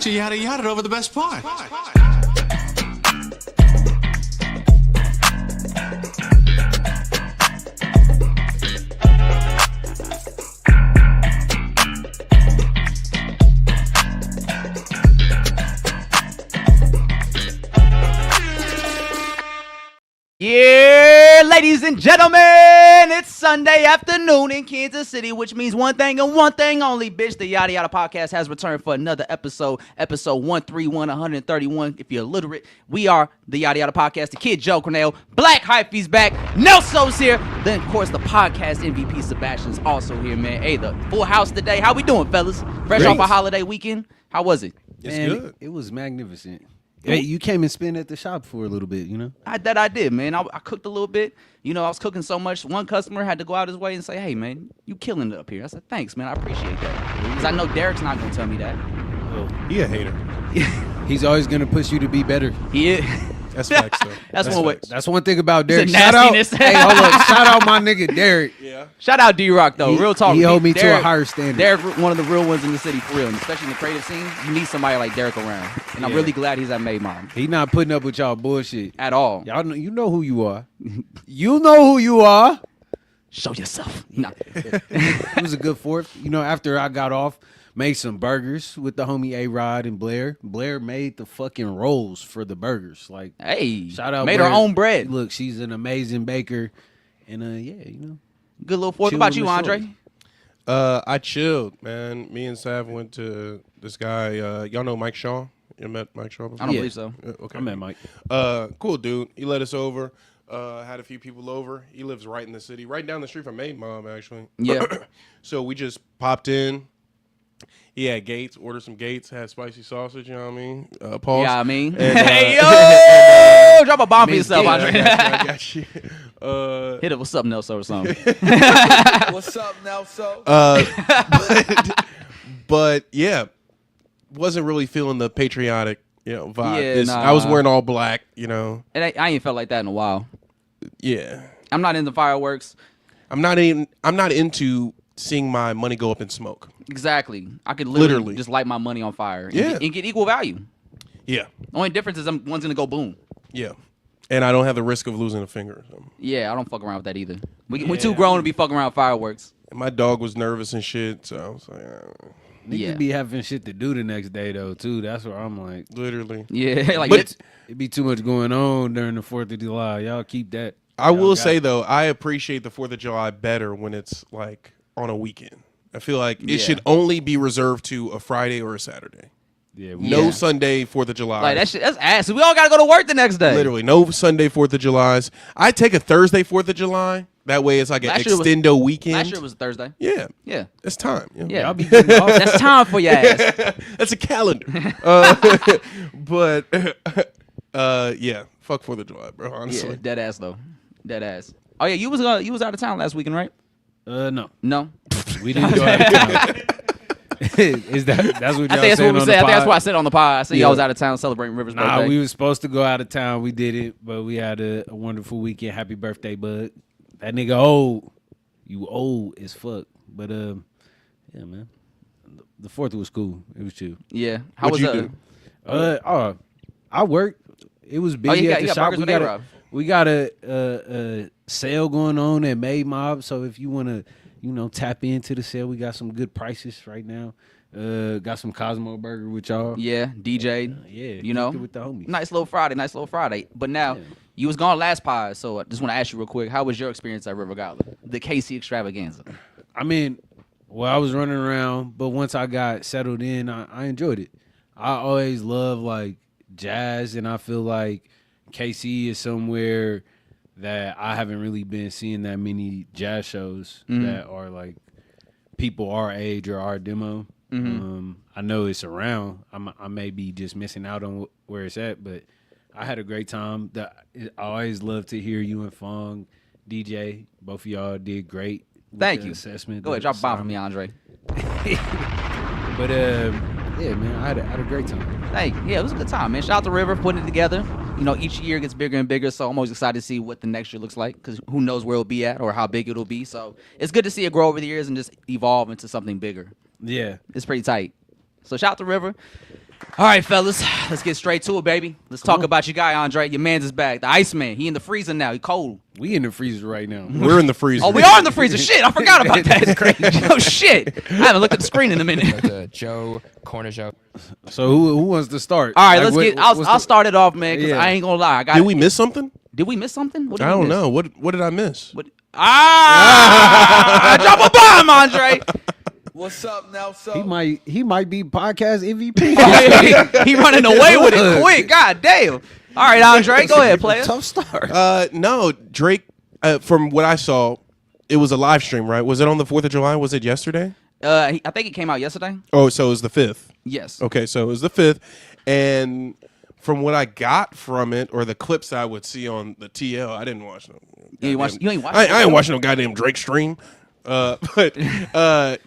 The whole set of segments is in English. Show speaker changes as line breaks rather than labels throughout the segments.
bunch of yada yada over the best part.
Yeah, ladies and gentlemen, it's Sunday afternoon in Kansas City, which means one thing and one thing only, bitch. The Yada Yada podcast has returned for another episode 131. If you're illiterate, we are the Yada Yada podcast. The kid Joe Cornell, Black Hyphy's back, Nelson's here. Then, of course, the podcast MVP Sebastian's also here, man. Hey, the full house today. How we doing, fellas? Fresh off a holiday weekend. How was it?
It's good. It was magnificent. Hey, you came and spent at the shop for a little bit, you know?
I did, man. I cooked a little bit. You know, I was cooking so much. One customer had to go out his way and say, hey, man, you killing it up here. I said, thanks, man. I appreciate that. Because I know Derek's not going to tell me that.
Oh,
he a hater.
He's always going to push you to be better.
He is.
That's facts, though.
That's one way.
That's one thing about Derek.
Shout out. Hey,
hold on. Shout out my nigga Derek.
Yeah.
Shout out D-Rock, though. Real talk.
He held me to a higher standard.
Derek, one of the real ones in the city, for real. And especially in the creative scene, you need somebody like Derek around. And I'm really glad he's at Made Mom.
He not putting up with y'all bullshit.
At all.
Y'all know, you know who you are. You know who you are.
Show yourself. Nah.
It was a good fourth. You know, after I got off, made some burgers with the homie A-Rod and Blair. Blair made the fucking rolls for the burgers. Like,
hey,
shout out
made
Blair.
her own bread.
Look, she's an amazing baker. And, yeah, you know.
Good little fourth. What about you, Andre?
I chilled, man. Me and Sav went to this guy. Y'all know Mike Shaw? You met Mike Shaw before?
I don't believe so.
Okay.
I met Mike.
Cool dude. He let us over. Had a few people over. He lives right in the city, right down the street from Made Mom, actually.
Yeah.
So we just popped in. He had Gates, ordered some Gates, had spicy sausage, you know what I mean? Pause.
Yeah, I mean.
And,
hey, yo! Drop a bomb for yourself, Andre.
I got you.
Hit it with something else or something.
What's up, Nelson?
But yeah, wasn't really feeling the patriotic, vibe.
Yeah,
I was wearing all black, you know.
And I ain't felt like that in a while.
Yeah.
I'm not into fireworks.
I'm not into seeing my money go up in smoke.
Exactly. I could literally just light my money on fire and get equal value.
Yeah.
The only difference is one's going to go boom.
Yeah. And I don't have the risk of losing a finger or something.
Yeah, I don't fuck around with that either. We're too grown to be fucking around with fireworks.
And my dog was nervous and shit, so I was like,
Niggas be having shit to do the next day, though, too. That's where I'm like.
Literally.
Yeah. Like,
but
it be too much going on during the 4th of July. Y'all keep that.
I will say, though, I appreciate the 4th of July better when it's, like, on a weekend. I feel like it should only be reserved to a Friday or a Saturday.
Yeah,
no Sunday 4th of July.
Like that's ass. We all gotta go to work the next day.
Literally, no Sunday 4th of July's. I take a Thursday 4th of July. That way, it's like an extendo weekend.
Last year was Thursday.
Yeah,
yeah,
it's time.
Yeah, I'll be that's time for your ass.
That's a calendar. But yeah, fuck 4th of July, bro. Honestly,
yeah, dead ass though, dead ass. Oh yeah, you was out of town last weekend, right?
No,
we
didn't go out of town. That's what y'all saying?
I think that's what I said on the pod. I said y'all was out of town celebrating River's birthday.
We were supposed to go out of town. We did it, but we had a wonderful weekend. Happy birthday, bud. That nigga old. You old as fuck. But yeah, man. The 4th was cool. It was chill.
Yeah. How was
you
do?
I worked. It was busy at the shop. We got a sale going on at Made Mob. So if you want to, tap into the sale, we got some good prices right now. Got some Cosmo Burger with y'all.
Yeah, DJ.
Yeah, with the homies.
Nice little Friday. But now, you was gone last pod, so I just want to ask you real quick, how was your experience at River Gala, the KC extravaganza?
I mean, I was running around, but once I got settled in, I enjoyed it. I always love, like, jazz, and I feel like KC is somewhere that I haven't really been seeing that many jazz shows that are like people our age or our demo. I know it's around. I may be just missing out on where it's at, but I had a great time. I always love to hear you and Fong DJ. Both of y'all did great.
Thank you.
Assessment.
Go ahead, drop a bomb for me, Andre.
But yeah, man, I had a great time.
Thank you. Yeah, it was a good time, man. Shout out to River putting it together. Each year gets bigger and bigger, so I'm always excited to see what the next year looks like, because who knows where it'll be at or how big it'll be. So it's good to see it grow over the years and just evolve into something bigger.
Yeah.
It's pretty tight. So shout out to River. All right, fellas, let's get straight to it, baby. Let's talk about your guy, Andre. Your man's is back. The Iceman. He in the freezer now. He cold.
We in the freezer right now.
We're in the freezer.
Oh, we are in the freezer. Shit, I forgot about that. It's crazy. Oh, shit. I haven't looked at the screen in a minute.
The Joe Corner Show.
So who wants to start?
All right,
Like,
let's get. I'll start it off, man, because
Yeah.
I ain't gonna lie.
Did we miss something?
Did we miss something? What did
I
we
don't
miss?
know. What did I miss?
What? Drop a bomb, Andre.
What's up, Nelson?
He might be podcast MVP.
he running away with it quick. God damn. All right, Andre, go ahead, player.
Tough start.
No, Drake. From what I saw, it was a live stream, right? Was it on the 4th of July? Was it yesterday?
I think it came out yesterday.
Oh, so it was the 5th.
Yes.
Okay, so it was the 5th, and from what I got from it, or the clips I would see on the TL, I didn't watch them.
You ain't watch
I ain't watching no goddamn Drake stream. But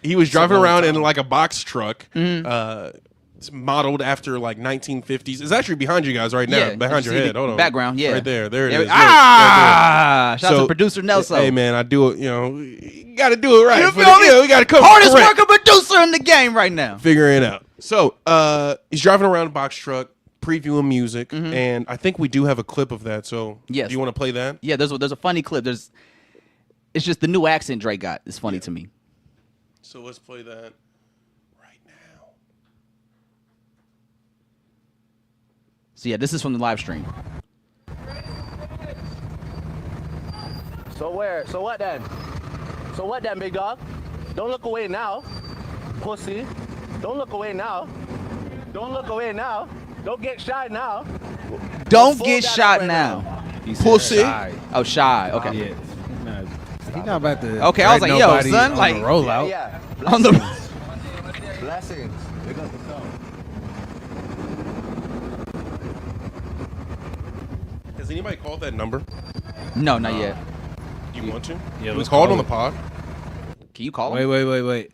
he was driving around in like a box truck. It's modeled after like 1950s. It's actually behind you guys right now,
Yeah,
behind
you
your
see
head.
the
Hold on,
background, yeah.
right there. There it
There-
is.
Shout out
So,
to producer Nelson.
Hey man, I do it. You know, you got to do it right.
You
for
feel
the-
me?
you know, we got to come
Hardest
correct.
working producer in the game right now.
Figuring it out. So he's driving around a box truck, previewing music, and I think we do have a clip of that. So
Yes.
do you want to play that?
Yeah, there's a funny clip. It's just the new accent Drake got. It's funny to me.
So let's play that right now.
So yeah, this is from the live stream.
So where? So what then? So what then, big dog? Don't look away now, pussy. Don't look away now. Don't look away now. Don't get shy now.
Don't
Fold
get
that
shot
up right
now.
He said
Pussy.
shy.
Oh, shy. Okay.
Yeah. He not about to.
Okay, I was
threaten
like, yo,
nobody
son,
on
like-
the rollout.
Yeah.
On the
Blessings. Big up yourself.
Has anybody called that number?
no, not yet.
Do you want to?
Yeah,
It was
let's
called
call
on the
it.
pod.
Can you call him?
Wait.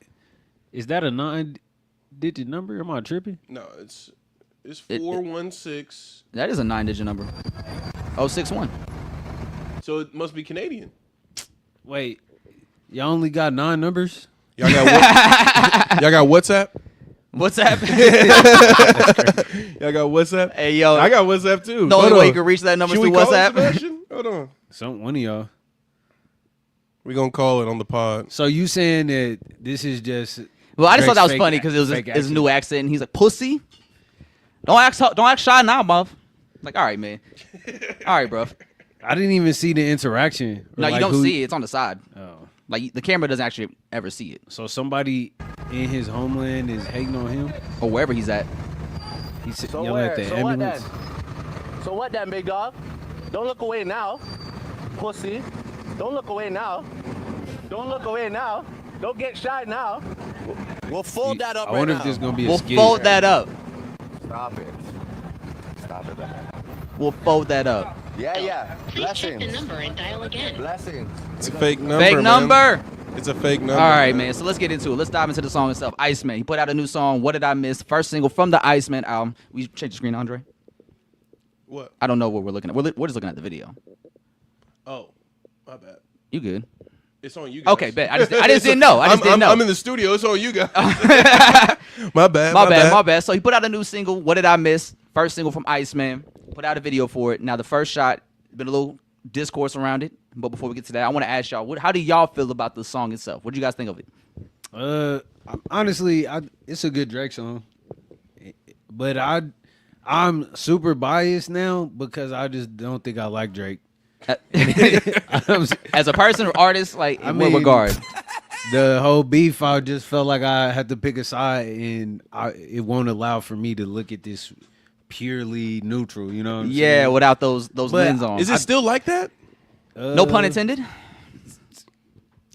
Is that a 9-digit number? Am I tripping?
No, it's
It-
416.
That is a 9-digit number. 061.
So it must be Canadian.
Wait, y'all only got 9 numbers?
Y'all got y'all got WhatsApp?
What's happening?
Y'all got WhatsApp?
Hey, yo.
I got WhatsApp too.
The only
Hold
way
on.
you can reach that number
Should
is
we
through
call it,
WhatsApp.
Sebastian? Hold on.
One of y'all.
We're gonna call it on the pod.
So you saying that this is just?
Well, I just thought that was
Drake's
funny
fake-
because it was
fake
his
accent.
new accent. And he's like, pussy. Don't act shy now, buff. Like, all right, man. All right, bro.
I didn't even see the interaction. Or
No, you
like
don't
who-
see it. It's on the side.
Oh.
Like, the camera doesn't actually ever see it.
So somebody in his homeland is hating on him.
Or wherever he's at.
He's
So
yelling
where?
at the
So what then?
ambulance.
So what then, big dog? Don't look away now, pussy. Don't look away now. Don't look away now. Don't get shy now. We'll fold that up
I wonder
right
if
now.
there's gonna be a
We'll
skit.
fold that up.
Stop it. Stop it.
We'll fold that up.
Yeah.
Please check the
Blessings.
number and dial again.
Blessings.
It's a fake number.
Fake
man.
number.
It's a fake number.
All right, man. So let's get into it. Let's dive into the song itself. Iceman. He put out a new song. What Did I Miss? First single from the Iceman album. We change the screen, Andre.
What?
I don't know what we're looking at. We're just looking at the video.
Oh, my bad.
You good?
It's on you guys.
Okay, bet. I just didn't know. I just didn't know.
I'm in the studio. It's on you guys. My bad.
My bad. So he put out a new single. What Did I Miss? First single from Iceman. Put out a video for it. Now the first shot, been a little discourse around it. But before we get to that, I want to ask y'all, how do y'all feel about the song itself? What do you guys think of it?
Honestly, it's a good Drake song, but I'm super biased now because I just don't think I like Drake.
As a person or artist, like in what
mean,
regard?
The whole beef, I just felt like I had to pick a side, and it won't allow for me to look at this purely neutral. You know what I'm
Yeah,
saying?
without those lens on.
Is it still like that?
No pun intended.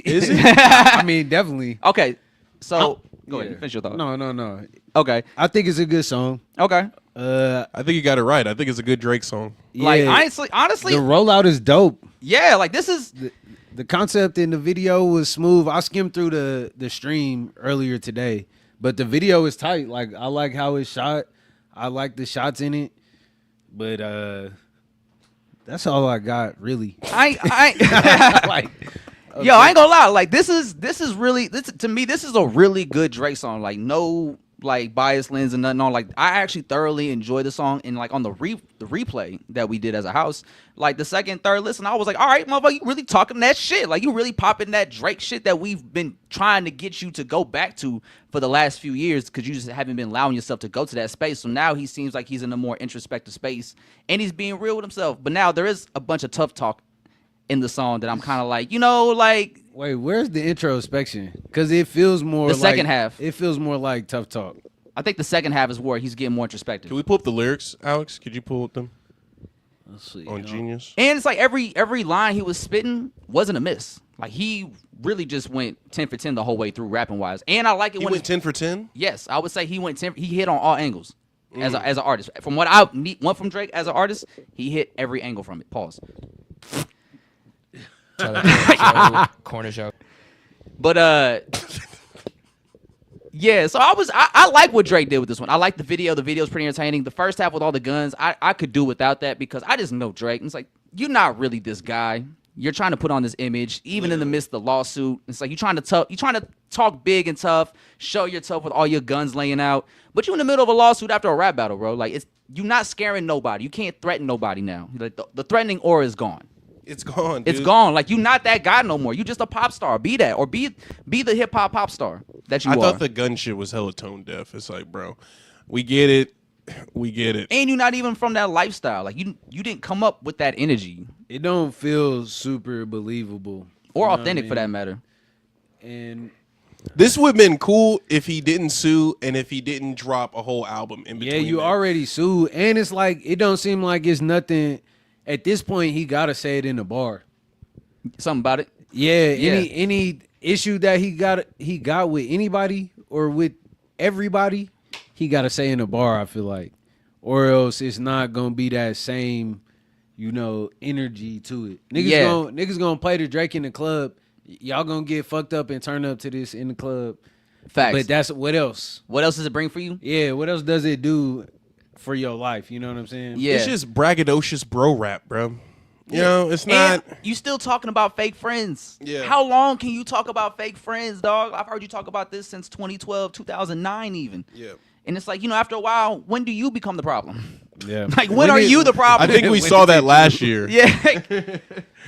Is it?
I mean, definitely.
Okay, so go ahead.
Yeah.
Finish your thought.
No.
Okay.
I think it's a good song.
Okay.
I think you got it right. I think it's a good Drake song.
Like
Yeah,
honestly,
the rollout is dope.
yeah. Like this is
The concept in the video was smooth. I skimmed through the stream earlier today, but the video is tight. Like I like how it's shot. I like the shots in it, but that's all I got really.
I
Like,
yo, I ain't gonna lie. Like this is really to me. This is a really good Drake song. Like no like bias lens and nothing on. Like I actually thoroughly enjoy the song, and like on the replay that we did as a house, like the second, third listen, I was like, all right, motherfucker, you really talking that shit. Like you really popping that Drake shit that we've been trying to get you to go back to for the last few years because you just haven't been allowing yourself to go to that space. So now he seems like he's in a more introspective space and he's being real with himself. But now there is a bunch of tough talk in the song that I'm kind of like, like.
Wait, where's the introspection? Because it feels more
The
like
second half.
It feels more like tough talk.
I think the second half is where he's getting more introspective.
Can we pull up the lyrics, Alex? Could you pull up them
Let's see.
on Genius?
And it's like every line he was spitting wasn't a miss. Like he really just went 10 for 10 the whole way through rapping wise. And I like it
He
when
went 10 for 10?
Yes, I would say he went 10. He hit on all angles as an artist. From what I want from Drake as an artist, he hit every angle from it. Pause.
Corner show.
But yeah. So I like what Drake did with this one. I like the video. The video's pretty entertaining. The first half with all the guns, I could do without that because I just know Drake. And it's like you're not really this guy. You're trying to put on this image, even in the midst of the lawsuit. It's like you're trying to talk big and tough, show you're tough with all your guns laying out, but you're in the middle of a lawsuit after a rap battle, bro. Like you're not scaring nobody. You can't threaten nobody now. Like the threatening aura is gone.
It's gone, dude.
It's gone. Like you're not that guy no more. You just a pop star. Be that, or be the hip hop pop star that you are.
I thought the gun shit was hella tone deaf. It's like, bro, we get it. We get it.
And you're not even from that lifestyle. Like you didn't come up with that energy
It don't feel super believable.
or
You know what
authentic
I
for that
mean?
matter.
And
This would have been cool if he didn't sue and if he didn't drop a whole album in between.
yeah, you
that.
already sued, and it's like it don't seem like it's nothing. At this point, he gotta say it in the bar.
Something about it.
Yeah,
Yeah.
any issue that he got with anybody or with everybody, he gotta say in the bar. I feel like, or else it's not gonna be that same, energy to it. Niggas gonna play the Drake in the club. Y'all gonna get fucked up and turn up to this in the club.
Facts.
But that's what else?
What else does it bring for you?
Yeah, what else does it do for your life? You know what I'm saying?
Yeah.
It's just braggadocious bro rap, bro. You know, it's not.
And you still talking about fake friends.
Yeah.
How long can you talk about fake friends, dog? I've heard you talk about this since 2012, 2009 even.
Yeah.
And it's like, after a while, when do you become the problem?
Yeah.
Like, when are you the problem?
I think we saw that last year.
Yeah.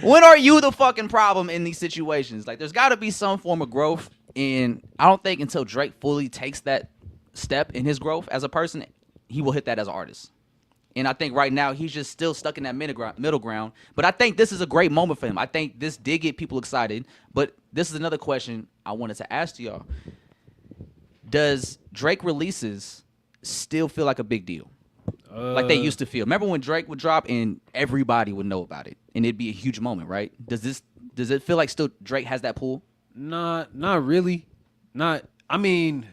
When are you the fucking problem in these situations? Like, there's got to be some form of growth. And I don't think until Drake fully takes that step in his growth as a person, he will hit that as an artist. And I think right now he's just still stuck in that middle ground. But I think this is a great moment for him. I think this did get people excited. But this is another question I wanted to ask to y'all. Does Drake releases still feel like a big deal? Like they used to feel. Remember when Drake would drop and everybody would know about it, and it'd be a huge moment, right? Does it feel like still Drake has that pull?
Not really. I mean,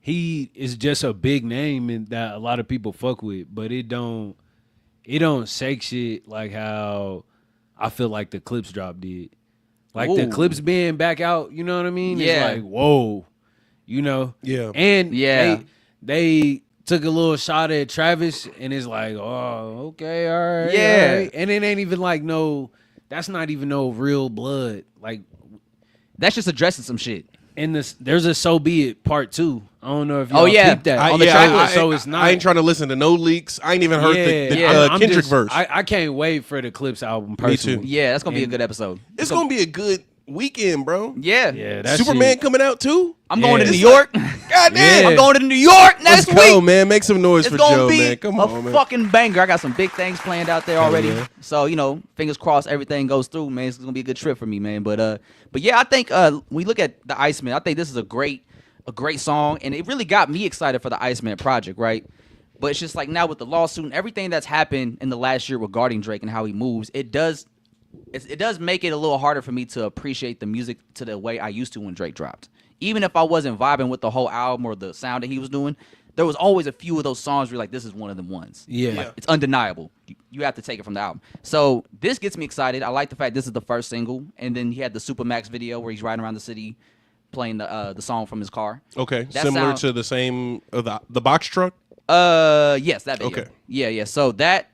he is just a big name and that a lot of people fuck with, but it don't shake shit like how I feel like the Clips drop did. Like the
Ooh.
Clips being back out, you know what I mean?
Yeah.
It's like, whoa.
Yeah.
And
Yeah.
they took a little shot at Travis and it's like, oh, okay, all right.
Yeah.
all right. And it ain't even like that's not even no real blood. Like,
That's just addressing some shit.
and there's a So Be It part 2. I don't know if y'all
Oh, yeah.
peeped that.
On the track list.
So it's not.
I ain't trying to listen to no leaks. I ain't even heard the
I'm
Kendrick
just-
verse.
I can't wait for the Clips album
Me
personally.
too.
Yeah, that's gonna be a
And-
good episode.
it's gonna be a good weekend, bro.
Yeah.
Yeah, that
Superman
shit-
coming out too.
I'm going to
Yeah.
New York.
God damn.
Yeah.
I'm going to New York next
Let's go,
week.
man. Make some noise
It's
for
gonna
Joe,
be
man. Come
a
on, man.
fucking banger. I got some big things planned out there already.
yeah.
So, fingers crossed everything goes through, man. It's gonna be a good trip for me, man. But yeah, I think when we look at the Iceman, I think this is a great song, and it really got me excited for the Iceman project, right? But it's just like now with the lawsuit and everything that's happened in the last year regarding Drake and how he moves, it does make it a little harder for me to appreciate the music to the way I used to when Drake dropped. Even if I wasn't vibing with the whole album or the sound that he was doing, there was always a few of those songs where you're like, this is one of them ones.
Yeah.
Like, it's undeniable. You have to take it from the album. So this gets me excited. I like the fact this is the first single, and then he had the Supermax video where he's riding around the city playing the song from his car.
Okay,
That
similar
sound-
to the same the box truck.
Yes, that video.
Okay.
Yeah. So that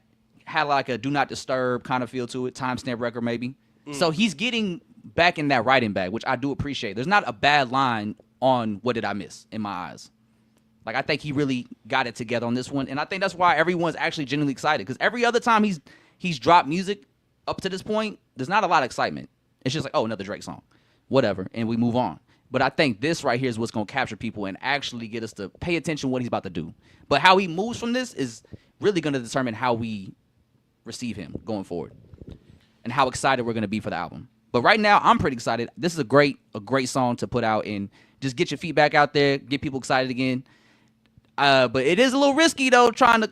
had like a Do Not Disturb kind of feel to it, timestamp record maybe. So he's getting back in that writing bag, which I do appreciate. There's not a bad line on What Did I Miss in my eyes. Like, I think he really got it together on this one, and I think that's why everyone's actually genuinely excited. Because every other time he's dropped music up to this point, there's not a lot of excitement. It's just like, oh, another Drake song, whatever, and we move on. But I think this right here is what's going to capture people and actually get us to pay attention to what he's about to do. But how he moves from this is really going to determine how we receive him going forward and how excited we're going to be for the album. But right now, I'm pretty excited. This is a great song to put out and just get your feedback out there, get people excited again. But it is a little risky, though, trying to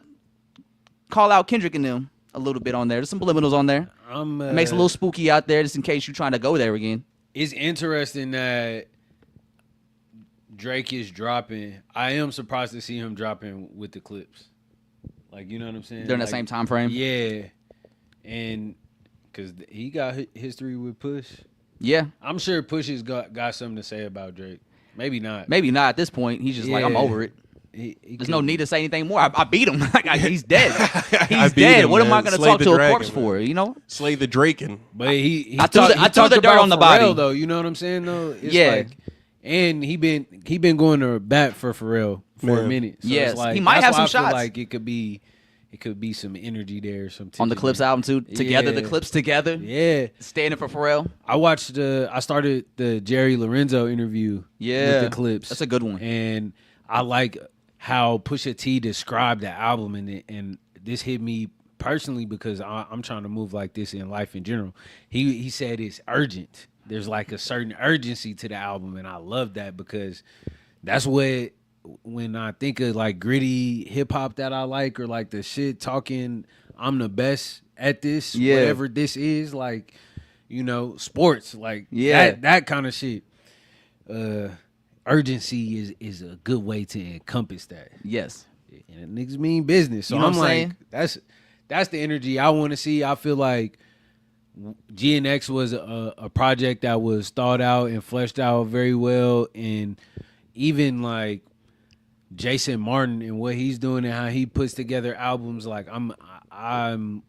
call out Kendrick and them a little bit on there. There's some subliminals on there. It makes it a little spooky out there just in case you're trying to go there again.
It's interesting that Drake is dropping. I am surprised to see him dropping with the clips. Like, you know what I'm saying?
During
like,
that same time frame?
Yeah. And because he got history with Push.
Yeah.
I'm sure Push has got something to say about Drake. Maybe not.
Maybe not at this point. He's just like, I'm over it. There's no need to say anything more. I beat him. He's dead. He's dead. What am I going to talk to a corpse for? You know,
slay the Draken.
But
I threw the dirt on the body,
though. You know what I'm saying? Though, it's
yeah.
Like, and he been going to bat for Pharrell for a minute. So
yes,
it's like,
he might have some
I feel
shots.
Like it could be some energy there. Some
on the Clips
there.
album too. Together,
yeah.
the Clips together.
Yeah,
standing for Pharrell.
I started the Jerry Lorenzo interview.
Yeah,
with the Clips.
That's a good one.
And I like how Pusha T described the album, and this hit me personally because I'm trying to move like this in life in general. He said it's urgent. There's like a certain urgency to the album, and I love that because that's what, when I think of like gritty hip hop that I like, or like the shit talking, I'm the best at this, whatever this is, like, you know, sports, like that kind of shit. Urgency is a good way to encompass that.
Yes.
And niggas mean business. So
you know
I'm
what I'm
like,
saying?
that's the energy I want to see. I feel like GNX was a project that was thought out and fleshed out very well. And even like Jason Martin and what he's doing and how he puts together albums, like I'm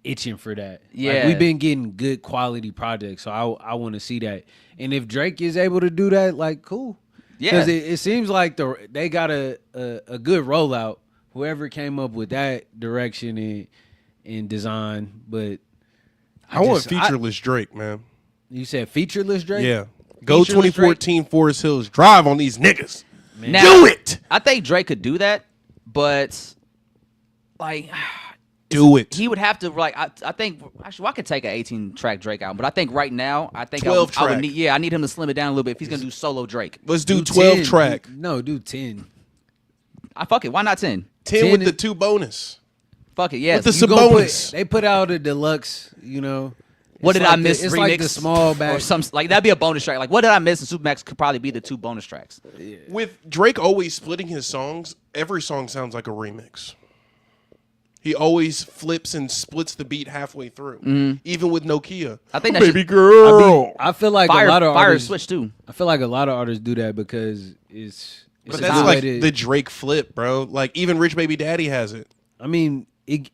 itching for that.
Yeah.
Like, we've been getting good quality projects, so I want to see that. And if Drake is able to do that, like, cool.
Yeah.
Because it seems like they got a good rollout, whoever came up with that direction and design. But
I want featureless Drake, man.
You said featureless Drake?
Yeah. Go 2014 Forest Hills Drive on these niggas.
Now,
do it.
I think Drake could do that, but like,
do it.
He would have to like. I think actually, I could take an 18-track Drake album, but I think right now, I think
12
I would
track.
need. Yeah, I need him to slim it down a little bit if he's gonna do solo Drake.
Let's do 12
10.
track.
No, do 10.
Fuck it. Why not 10?
10 with the 2 bonus.
Fuck it. Yes.
With the bonus.
They put out a deluxe, you know.
What did I miss?
It's
remix
like the small bag.
or some like that'd be a bonus track. Like what did I miss? And Supermax could probably be the 2 bonus tracks.
With Drake always splitting his songs, every song sounds like a remix. He always flips and splits the beat halfway through, even with Nokia.
I think that's
baby girl.
I feel like
Fire,
a lot of
Fire
artists
Switch too.
I feel like a lot of artists do that because it's
But
a
that's
good
like
way to-
the Drake flip, bro. Like even Rich Baby Daddy has it.
I mean, it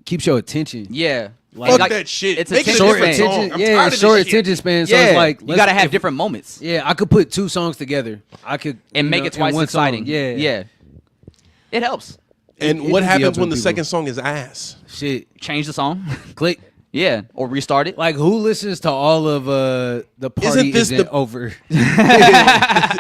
keeps your attention.
Yeah.
Fuck that shit.
It's
Make
a
it a
Short
different
span.
song.
attention,
I'm
yeah,
tired of
short
this shit.
attention span. So
Yeah,
it's like
you gotta have different moments.
Yeah, I could put 2 songs together. I could
And make it twice
in one
exciting.
song. Yeah,
Yeah. It helps.
And
It
what
could be
happens
up
when
to
the
people.
second song is ass?
Shit,
Change the song.
click.
Yeah. Or restart it.
Like who listens to all of the party
Isn't this
isn't
the-
over?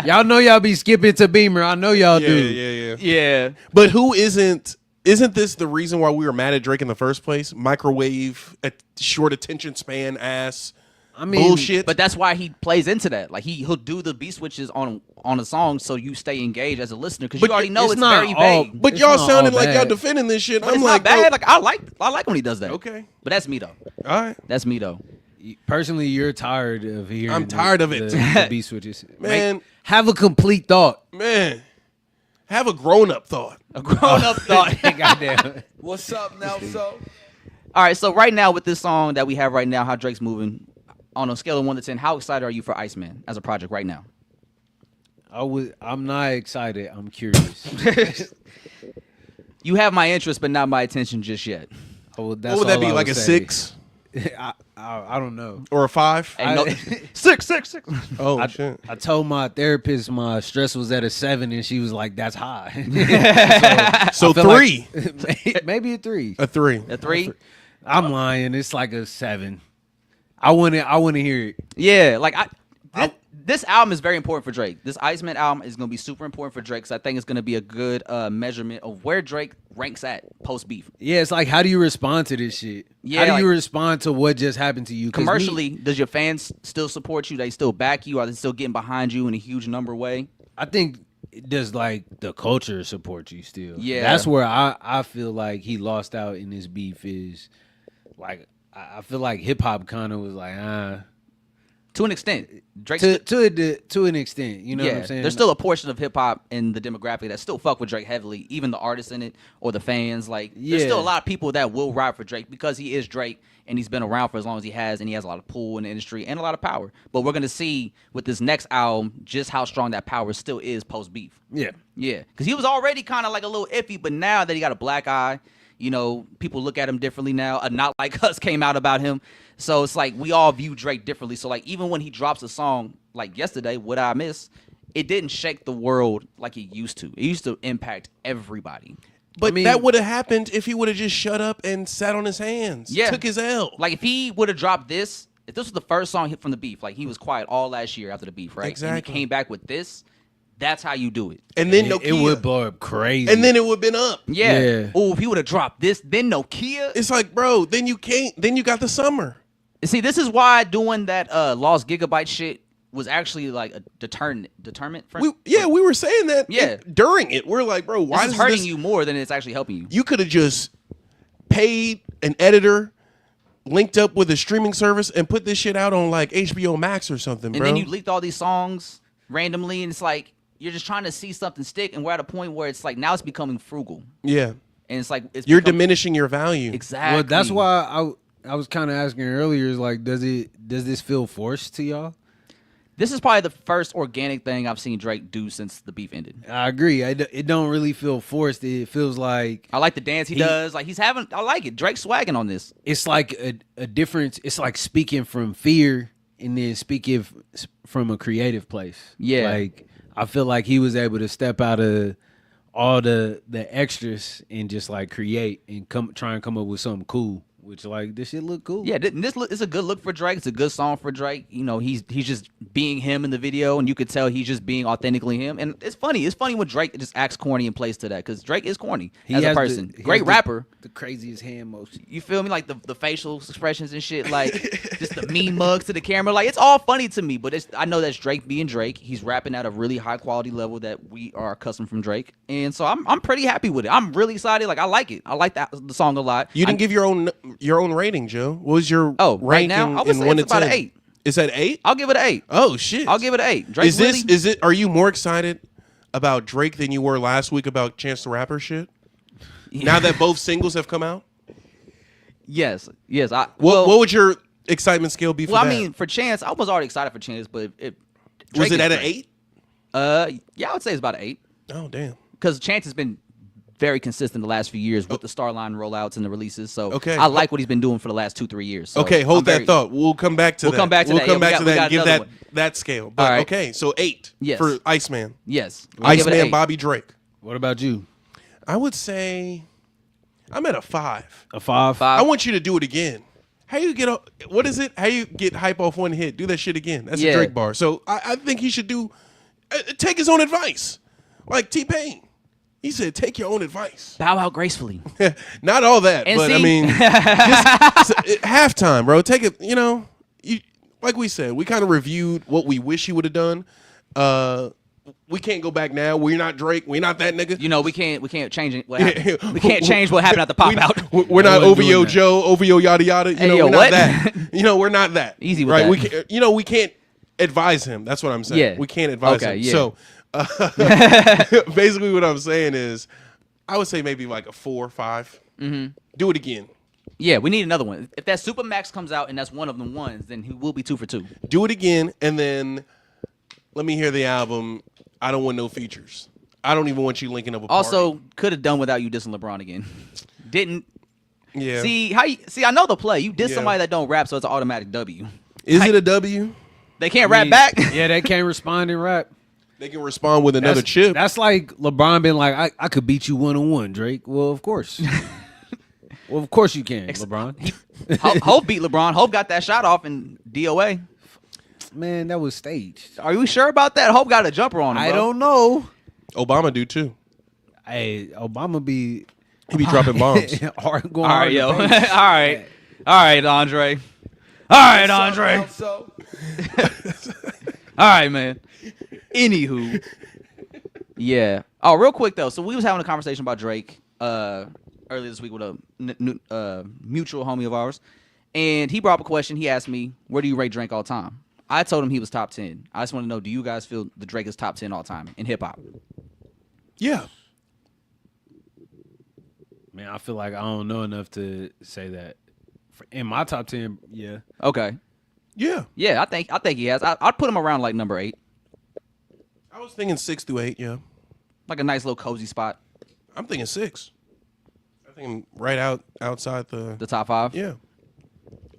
Y'all know y'all be skipping to Beamer. I know y'all do.
Yeah.
Yeah.
But who isn't? Isn't this the reason why we were mad at Drake in the first place? Microwave, short attention span, ass,
I mean,
bullshit.
But that's why he plays into that. Like he'll do the beat switches on a song so you stay engaged as a listener because you
But
already know
it's
it's
not
very
all-
vague.
But
It's
y'all
not
sounding
all
like y'all
bad.
defending this shit.
But
I'm
it's
like,
not bad.
bro,
Like I like when he does that.
okay,
But that's me though.
all right,
That's me though.
personally, you're tired of hearing.
I'm tired of it.
The beat switches,
Man.
Have a complete thought.
man. Have a grown up thought.
A grown up thought.
Goddamn.
What's up, Nelso?
All right, so right now with this song that we have right now, how Drake's moving, on a scale of 1 to 10, how excited are you for Iceman as a project right now?
I'm not excited. I'm curious.
You have my interest, but not my attention just yet.
That's
What would that
all
be?
I
Like
would
a
say.
6?
I don't know.
Or a 5?
Hey, no, 6.
Oh shit.
I told my therapist my stress was at a 7, and she was like, "That's high."
So
I feel
3.
like, maybe a 3.
A 3.
A 3.
I'm lying. It's like a 7. I want to hear it.
Yeah, like this album is very important for Drake. This Iceman album is going to be super important for Drake, because I think it's going to be a good measurement of where Drake ranks at post beef.
Yeah, it's like, how do you respond to this shit?
Yeah,
how do you
like,
respond to what just happened to you? 'Cause
commercially, does your fans still support you? They still back you? Are they still getting behind you in a huge number way?
I think does like the culture support you still?
Yeah,
that's where I feel like he lost out in this beef. Is like I feel like hip hop kind of was like
to an extent. Drake
to an extent, you know what I'm saying?
There's still a portion of hip hop in the demographic that still fuck with Drake heavily, even the artists in it or the fans. Like, there's still a lot of people that will ride for Drake because he is Drake and he's been around for as long as he has, and he has a lot of pull in the industry and a lot of power. But we're gonna see with this next album just how strong that power still is post beef.
Yeah,
because he was already kind of like a little iffy, but now that he got a black eye, you know, people look at him differently now. Not Like Us came out about him. So it's like we all view Drake differently. So like even when he drops a song like yesterday, What I Miss, it didn't shake the world like it used to. It used to impact everybody.
But that would have happened if he would have just shut up and sat on his hands.
Yeah.
Took his L.
Like if he would have dropped this, if this was the first song hit from the beef, like he was quiet all last year after the beef, right?
Exactly.
And he came back with this. That's how you do it.
And then
it would blow up crazy.
And then it would have been up.
Yeah. Oh, if he would have dropped this, then Nokia.
It's like, bro, then you can't. Then you got the summer.
See, this is why doing that Lost Gigabyte shit was actually like a deterrent for
we were saying that.
Yeah.
During it, we're like, bro, why
this
is
is hurting
this...
you more than it's actually helping you.
You could have just paid an editor, linked up with a streaming service, and put this shit out on like HBO Max or something,
and
bro.
then you leaked all these songs randomly, and it's like you're just trying to see something stick, and we're at a point where it's like now it's becoming frugal.
Yeah.
And it's like
you're diminishing your value.
Exactly.
Well, that's why I was kind of asking earlier, is like, does this feel forced to y'all?
This is probably the first organic thing I've seen Drake do since the beef ended.
I agree. It don't really feel forced. It feels like
I like the dance he does. Like I like it. Drake's swagging on this.
It's like a difference. It's like speaking from fear and then speaking from a creative place.
Yeah.
Like I feel like he was able to step out of all the extras and just like create and try and come up with something cool. Which, like, this shit look cool.
Yeah, it's a good look for Drake. It's a good song for Drake. You know, he's just being him in the video, and you could tell he's just being authentically him. And it's funny. It's funny when Drake just acts corny and plays to that, because Drake is corny as a person. Great rapper.
The craziest hand motion.
You feel me? Like the facial expressions and shit. Like just the mean mugs to the camera. Like, it's all funny to me. But I know that's Drake being Drake. He's rapping at a really high quality level that we are accustomed from Drake. And so I'm pretty happy with it. I'm really excited. Like, I like it. I like the song a lot.
You didn't give your own rating, Joe. What was your
right now? I would say it's about an 8.
Is that 8?
I'll give it an 8.
Oh shit!
I'll give it an 8. Drake
is it? Are you more excited about Drake than you were last week about Chance the Rapper shit? Yeah. Now that both singles have come out.
Yes.
What would your excitement scale be for that?
I mean, for Chance, I was already excited for Chance, but
was it at an 8?
Yeah, I would say it's about an 8.
Oh damn!
Because Chance has been very consistent the last few years with the Starline rollouts and the releases. So
okay.
I like what he's been doing for the last 2-3 years. So
okay, hold that thought. We'll come back to that.
We'll come back to that.
We'll come back to that and give
that
that scale. But
right.
Okay, so 8
yes.
for Iceman.
Yes.
Iceman Bobby Drake.
What about you?
I would say I'm at a 5.
A 5?
I want you to do it again. How you get what is it? How you get hype off one hit? Do that shit again. That's a Drake bar. So I think he should take his own advice. Like T-Pain. He said, take your own advice.
Bow out gracefully.
Not all that, but I mean, just halftime, bro. Take it, like we said, we kind of reviewed what we wish he would have done. We can't go back now. We're not Drake. We're not that nigga.
We can't change it. We can't change what happened at the pop out.
We're not OVO Joe, OVO yada yada. We're not
what?
that. We're not that.
Easy with
right?
that.
We can't advise him. That's what I'm saying.
Yeah.
We can't advise him.
Yeah.
So basically what I'm saying is I would say maybe like a 4 or 5. Mm-hmm. Do it again.
Yeah, we need another one. If that Super Max comes out and that's one of the ones, then he will be 2 for 2.
Do it again, and then let me hear the album. I don't want no features. I don't even want you linking up a party.
Also, could have done without you dissing LeBron again. Didn't.
Yeah.
See, I know the play. You diss
Yeah.
somebody that don't rap, so it's an automatic W.
Is it a W?
They can't rap back?
Yeah, they can't respond in rap.
They can respond with another chip.
That's like LeBron being like, I could beat you 1-on-1, Drake. Well, of course. Well, of course you can, LeBron.
Hope beat LeBron. Hope got that shot off in DOA.
Man, that was staged.
Are you sure about that? Hope got a jumper on him,
I
bro.
don't know.
Obama do too.
Hey, Obama be
He be dropping bombs.
going
All
hard
right,
in
yo.
the
All
paint.
right. All right, Andre. All right, Andre.
Now so.
All right, man. Anywho. Yeah. Oh, real quick, though. So we was having a conversation about Drake earlier this week with a mutual homie of ours. And he brought up a question. He asked me, where do you rate Drake all time? I told him he was top 10. I just want to know, do you guys feel the Drake is top 10 all time in hip-hop?
Yeah.
Man, I feel like I don't know enough to say that. In my top 10, yeah.
Okay.
Yeah.
Yeah, I think he has. I'd put him around like number 8.
I was thinking 6 through 8, yeah.
Like a nice little cozy spot.
I'm thinking 6. I think I'm right outside the
The top 5.
Yeah.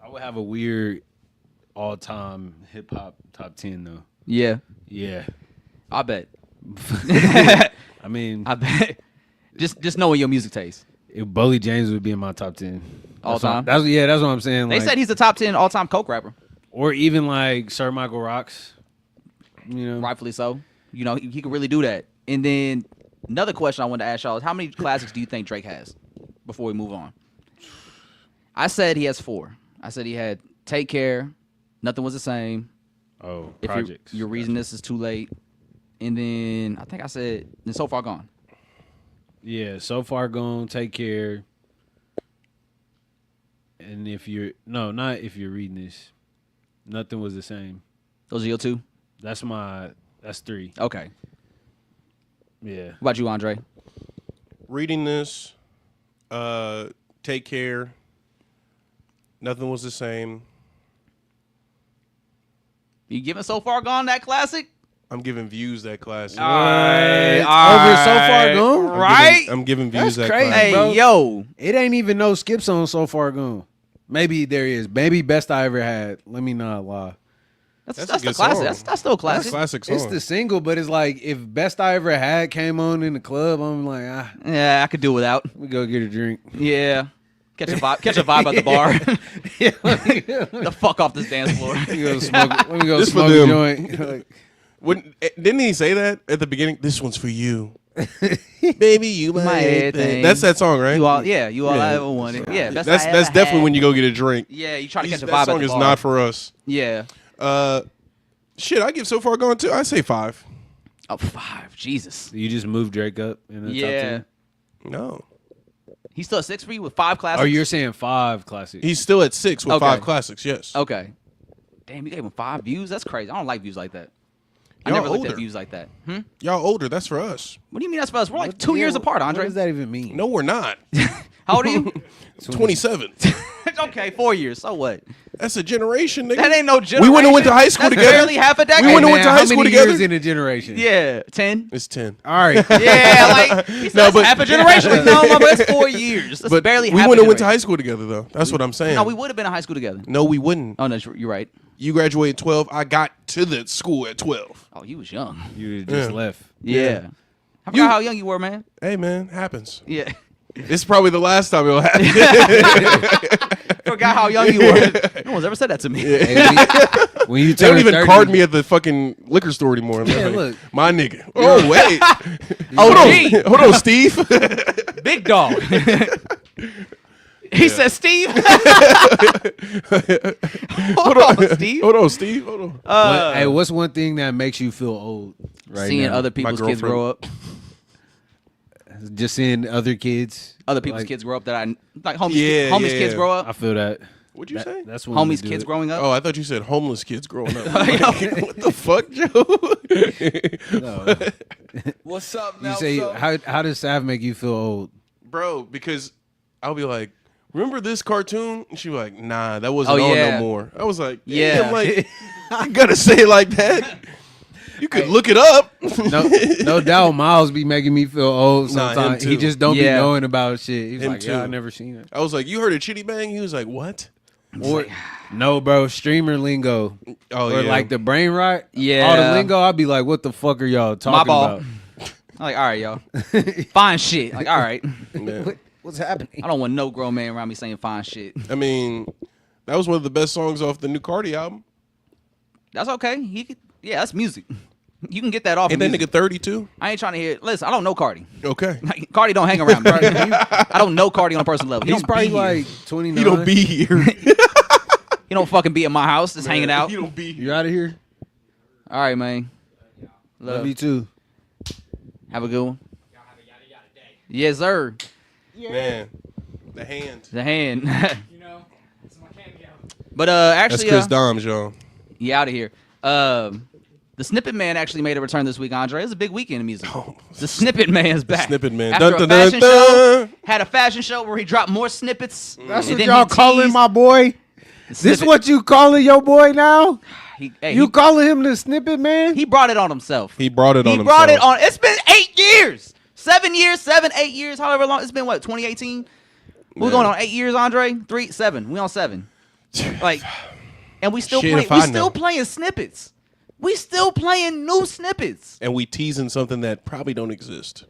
I would have a weird all-time hip-hop top 10, though.
Yeah.
Yeah.
I bet.
I mean,
I bet. Just knowing your music taste.
if Bully James would be in my top 10.
All
That's what-
time?
That's what I'm saying.
They
like,
said he's a top 10 all-time coke rapper.
or even like Sir Michael Rocks. You know,
Rightfully so. You know, he could really do that. And then another question I wanted to ask y'all is how many classics do you think Drake has before we move on? I said he has 4. I said he had Take Care, Nothing Was the Same,
Oh,
If
projects.
Your Reason This Is Too Late, and then I think I said then So Far Gone.
Yeah, So Far Gone, Take Care. And if you're not if you're reading this, Nothing Was the Same.
Those are your 2?
That's 3.
Okay.
Yeah.
What about you, Andre?
Reading this, Take Care, Nothing Was the Same.
You giving So Far Gone that classic?
I'm giving Views that classic.
All right.
Over So Far Gone?
Right?
I'm giving Views
That's
that
crazy.
classic.
Hey,
bro.
yo.
It ain't even no skips on So Far Gone. Maybe there is. Maybe Best I Ever Had. Let me not lie.
That's
a
the
good
classic.
song.
That's still a
That's
classic.
a classic song.
It's the single, but it's like if Best I Ever Had came on in the club, I'm like,
Yeah, I could do without.
we go get a drink.
Yeah. Catch a vibe at the bar. The fuck off this dance floor.
Let me go
This for
smoke a
them.
joint. Like,
Didn't he say that at the beginning? This one's for you. Baby, you my everything. That's that song, right?
You all I
Yeah.
ever wanted. Yeah,
That's
I ever
definitely
had.
when you go get a drink.
Yeah, you try to catch a
That
vibe at
song
the
is
bar.
not for us.
Yeah.
Shit, I give So Far Gone too. I say 5.
Oh, 5. Jesus.
you just move Drake up in the top
Yeah.
10?
No,
He's still at 6 for you with 5 classics?
Or you're saying 5 classics?
he's still at 6 with
Okay.
5 classics. Yes.
Okay. Damn, you gave him 5 views? That's crazy. I don't like views like that. I
Y'all
never looked at
older.
views like that.
Y'all older. That's for us.
What do you mean that's for us? We're like 2 years apart,
What
Andre.
does that even mean?
No, we're not.
How old are you?
27.
Okay, 4 years. So what?
That's a generation, nigga.
That ain't no
We
generation.
went and went to high school
That's
together.
barely half a decade.
We went and
Hey,
went to
man,
high
how
school
many
together.
years in a generation?
Yeah, 10.
It's 10.
All right.
Yeah, like he said,
No,
that's
but-
half a generation. Like, no, but that's 4 years. That's
But
barely
we
half
went
a
and went to high
generation.
school together, though. That's what I'm saying.
No, we would have been in high school together.
No, we wouldn't.
Oh no, you're right.
You graduated 12. I got to the school at 12.
Oh, you was young.
You just
Yeah.
left.
Yeah. I forgot how young you were, man.
Hey, man, happens.
Yeah.
It's probably the last time it'll happen.
Forgot how young you were. No one's ever said that to me.
Hey, when you
They don't
turn
even
30,
card me at the fucking liquor store anymore.
Yeah,
Like,
look.
my nigga. Oh, wait.
Oh,
Hold on, Steve.
Big dog. He said, Steve. Hold on, Steve.
Hold on, Steve. Hold on.
Hey, what's one thing that makes you feel old right
Seeing
now?
other people's kids
girlfriend.
grow up.
Just seeing other kids.
Other people's
Like,
kids grow up that I like. Homies,
Yeah,
homies
yeah.
kids grow up.
I feel that.
What'd you say?
That's one way
Homies
to do
kids
it.
growing up.
Oh, I thought you said homeless kids growing up. What the fuck, Joe?
No.
What's up
You
now?
say
so?
how does Sav make you feel old?
Bro, because I'll be like, remember this cartoon? And she'll be like, nah, that wasn't
Oh,
on
yeah.
no more. I was like,
Yeah.
yeah. Like, I gotta say it like that. You could look it up.
No doubt Miles be making me feel old
Nah,
sometimes.
him
He
too.
just don't be
Yeah.
knowing about shit. He's
Him
like, yeah, I
too.
never seen it.
I was like, you heard of Chitty Bang? He was like, what?
Or, no, bro, streamer lingo.
Oh,
Or
yeah.
like the brain rot.
Yeah.
All the lingo, I'd be like, what the fuck are y'all talking
My ball.
about?
I'm like, all right, y'all. Fine shit. Like, all right.
Yeah.
What's happening?
I don't want no grown man around me saying fine shit.
I mean, that was one of the best songs off the new Cardi album.
That's okay. Yeah, that's music. You can get that off.
Ain't
of
that
music.
nigga 32?
I ain't trying to hear. Listen, I don't know Cardi.
Okay.
Like, Cardi don't hang around me. I don't know Cardi on a personal level. He
He's
don't
probably
be here.
like 29.
He don't be here.
He don't fucking be at my house, just hanging out.
He don't be here.
You out of here?
All right, man.
Love you too.
Have a good one. Yes, sir.
Man, the hand.
The hand.
You know, it's my cameo.
But
That's
actually,
Chris Doms, y'all.
you out of here. The Snippet Man actually made a return this week, Andre. It was a big weekend in music. The Snippet Man's back.
Snippet Man.
After
Dun,
a
dun,
fashion
dun,
show,
dun.
had a fashion show where he dropped more snippets.
That's
and
what
then
y'all
he
calling
teased
my boy?
the
This
snippet.
what you calling your boy now?
Hey,
You calling him the snippet man?
he brought it on himself.
He brought it on himself.
He brought it on. It's been 8 years. 7 years, 8 years, however long. It's been what, 2018? We're going on 8 years, Andre? 7. We on 7. Like, and we still
Shit,
playing.
if I
We still
know.
playing snippets. We still playing new snippets.
And we teasing something that probably don't exist.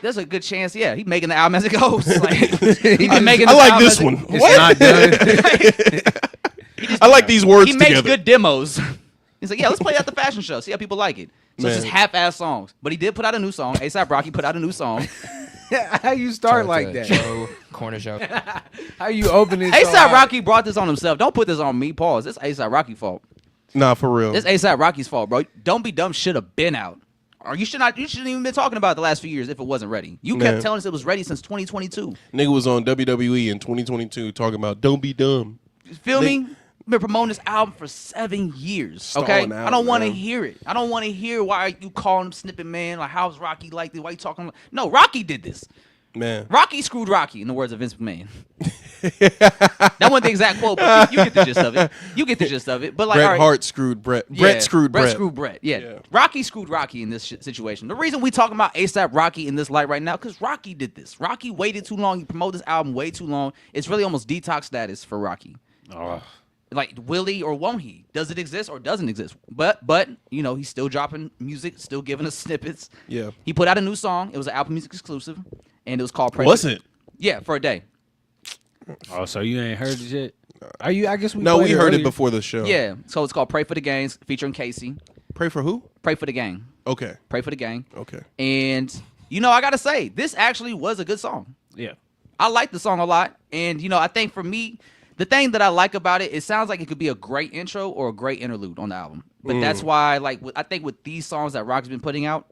There's a good chance, yeah, he's making the album as it goes. Like, he's making
I
this
like
album
this
as it-
one.
It's
What?
not done.
I like these words
He makes
together.
good demos. He's like, yeah, let's play it at the fashion show. See how people like it. So it's
Man.
just half-ass songs. But he did put out a new song. A$AP Rocky put out a new song.
How you start like that?
Joe, corner Joe.
How you open it?
A$AP Rocky brought this on himself. Don't put this on me. Pause. It's A$AP Rocky's fault.
Nah, for real.
It's A$AP Rocky's fault, bro. Don't Be Dumb should have been out. Or you shouldn't even been talking about it the last few years if it wasn't ready. You kept
Man.
telling us it was ready since 2022.
Nigga was on WWE in 2022 talking about don't be dumb.
You feel me? Been promoting this album for 7 years. Okay,
Stalling out,
I don't want to
man.
hear it. I don't want to hear why you calling him Snippet Man. Like, how's Rocky like this? Why you talking? No, Rocky did this.
Man.
Rocky screwed Rocky, in the words of Vince McMahon. That wasn't the exact quote, but you get the gist of it. You get the gist of it. But like, all
Bret
right,
Hart screwed Brett.
yeah,
Brett screwed Brett.
screwed Brett. Yeah.
Yeah.
Rocky screwed Rocky in this situation. The reason we talking about A$AP Rocky in this light right now, because Rocky did this. Rocky waited too long. He promoted this album way too long. It's really almost detox status for Rocky. Like, will he or won't he? Does it exist or doesn't exist? But you know, he's still dropping music, still giving us snippets.
Yeah.
He put out a new song. It was an Apple Music exclusive, and it was called.
Was it?
Yeah, for a day.
Oh, so you ain't heard it yet? Are you? I guess we.
No,
played
we heard it
earlier.
before the show.
Yeah, so it's called "Pray for the Gangs" featuring Casey.
Pray for who?
Pray for the Gang.
Okay.
Pray for the Gang.
Okay.
And you know, I gotta say, this actually was a good song.
Yeah.
I like the song a lot, and you know, I think for me, the thing that I like about it, it sounds like it could be a great intro or a great interlude on the album. But that's why, like, I think with these songs that Rock's been putting out,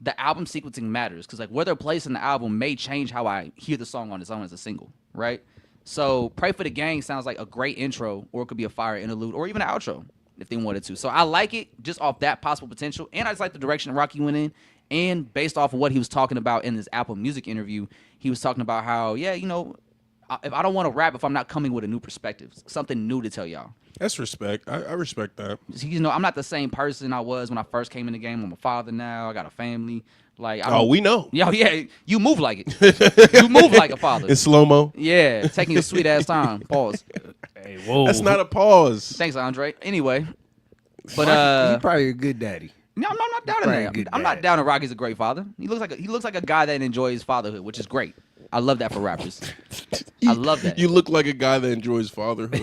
the album sequencing matters because like where they're placed in the album may change how I hear the song on its own as a single, right? So "Pray for the Gang" sounds like a great intro, or it could be a fire interlude, or even an outro if they wanted to. So I like it just off that possible potential, and I just like the direction Rocky went in. And based off of what he was talking about in this Apple Music interview, he was talking about how, yeah, you know, if I don't want to rap if I'm not coming with a new perspective, something new to tell y'all.
That's respect. I respect that.
You know, I'm not the same person I was when I first came in the game. I'm a father now. I got a family. Like,
Oh, we know.
Yo, yeah, you move like it. You move like a father.
In slow mo.
Yeah, taking your sweet ass time. Pause.
Hey, whoa.
That's not a pause.
Thanks, Andre. Anyway, but
He probably a good daddy.
no, I'm not doubting
Probably a
that.
good
I'm not
dad.
doubting Rocky's a great father. He looks like a guy that enjoys fatherhood, which is great. I love that for rappers. I love that.
You look like a guy that enjoys fatherhood.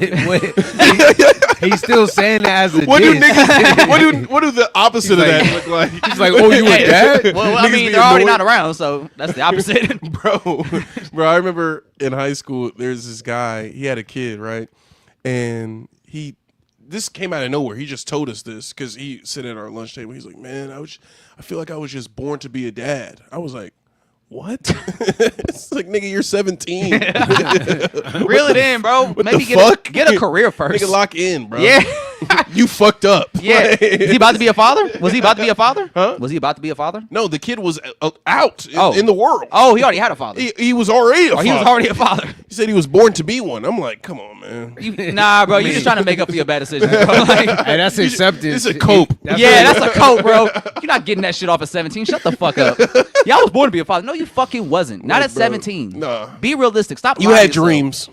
He's still saying that as a
What do
diss.
niggas? What do the opposite of that look like?
He's like, oh, you a dad?
Well, I
Niggas
mean,
be
they're already
annoyed.
not around, so that's the opposite.
bro. I remember in high school, there's this guy. He had a kid, right? And this came out of nowhere. He just told us this because he sat at our lunch table. He's like, "Man, I feel like I was just born to be a dad." I was like, "What?" It's like, nigga, you're 17.
Reel it in, bro. Maybe
the fuck?
get a career first.
Nigga, lock in, bro.
Yeah.
You fucked up.
Yeah. Is he about to be a father? Was he about to be a father?
Huh?
Was he about to be a father?
No, the kid was out
Oh.
in the world.
Oh, he already had a father.
He was already a
Oh,
father.
he was already a father.
He said he was born to be one. I'm like, come on, man.
Nah, bro, you just trying to make up for your bad decisions, bro. Like,
Hey, that's acceptance.
It's a cope.
that's a coat, bro. You're not getting that shit off at 17. Shut the fuck up. Yeah, I was born to be a father. No, you fucking wasn't. Not at 17.
Nah.
Be realistic. Stop.
You
lying
had
to yourself.
dreams.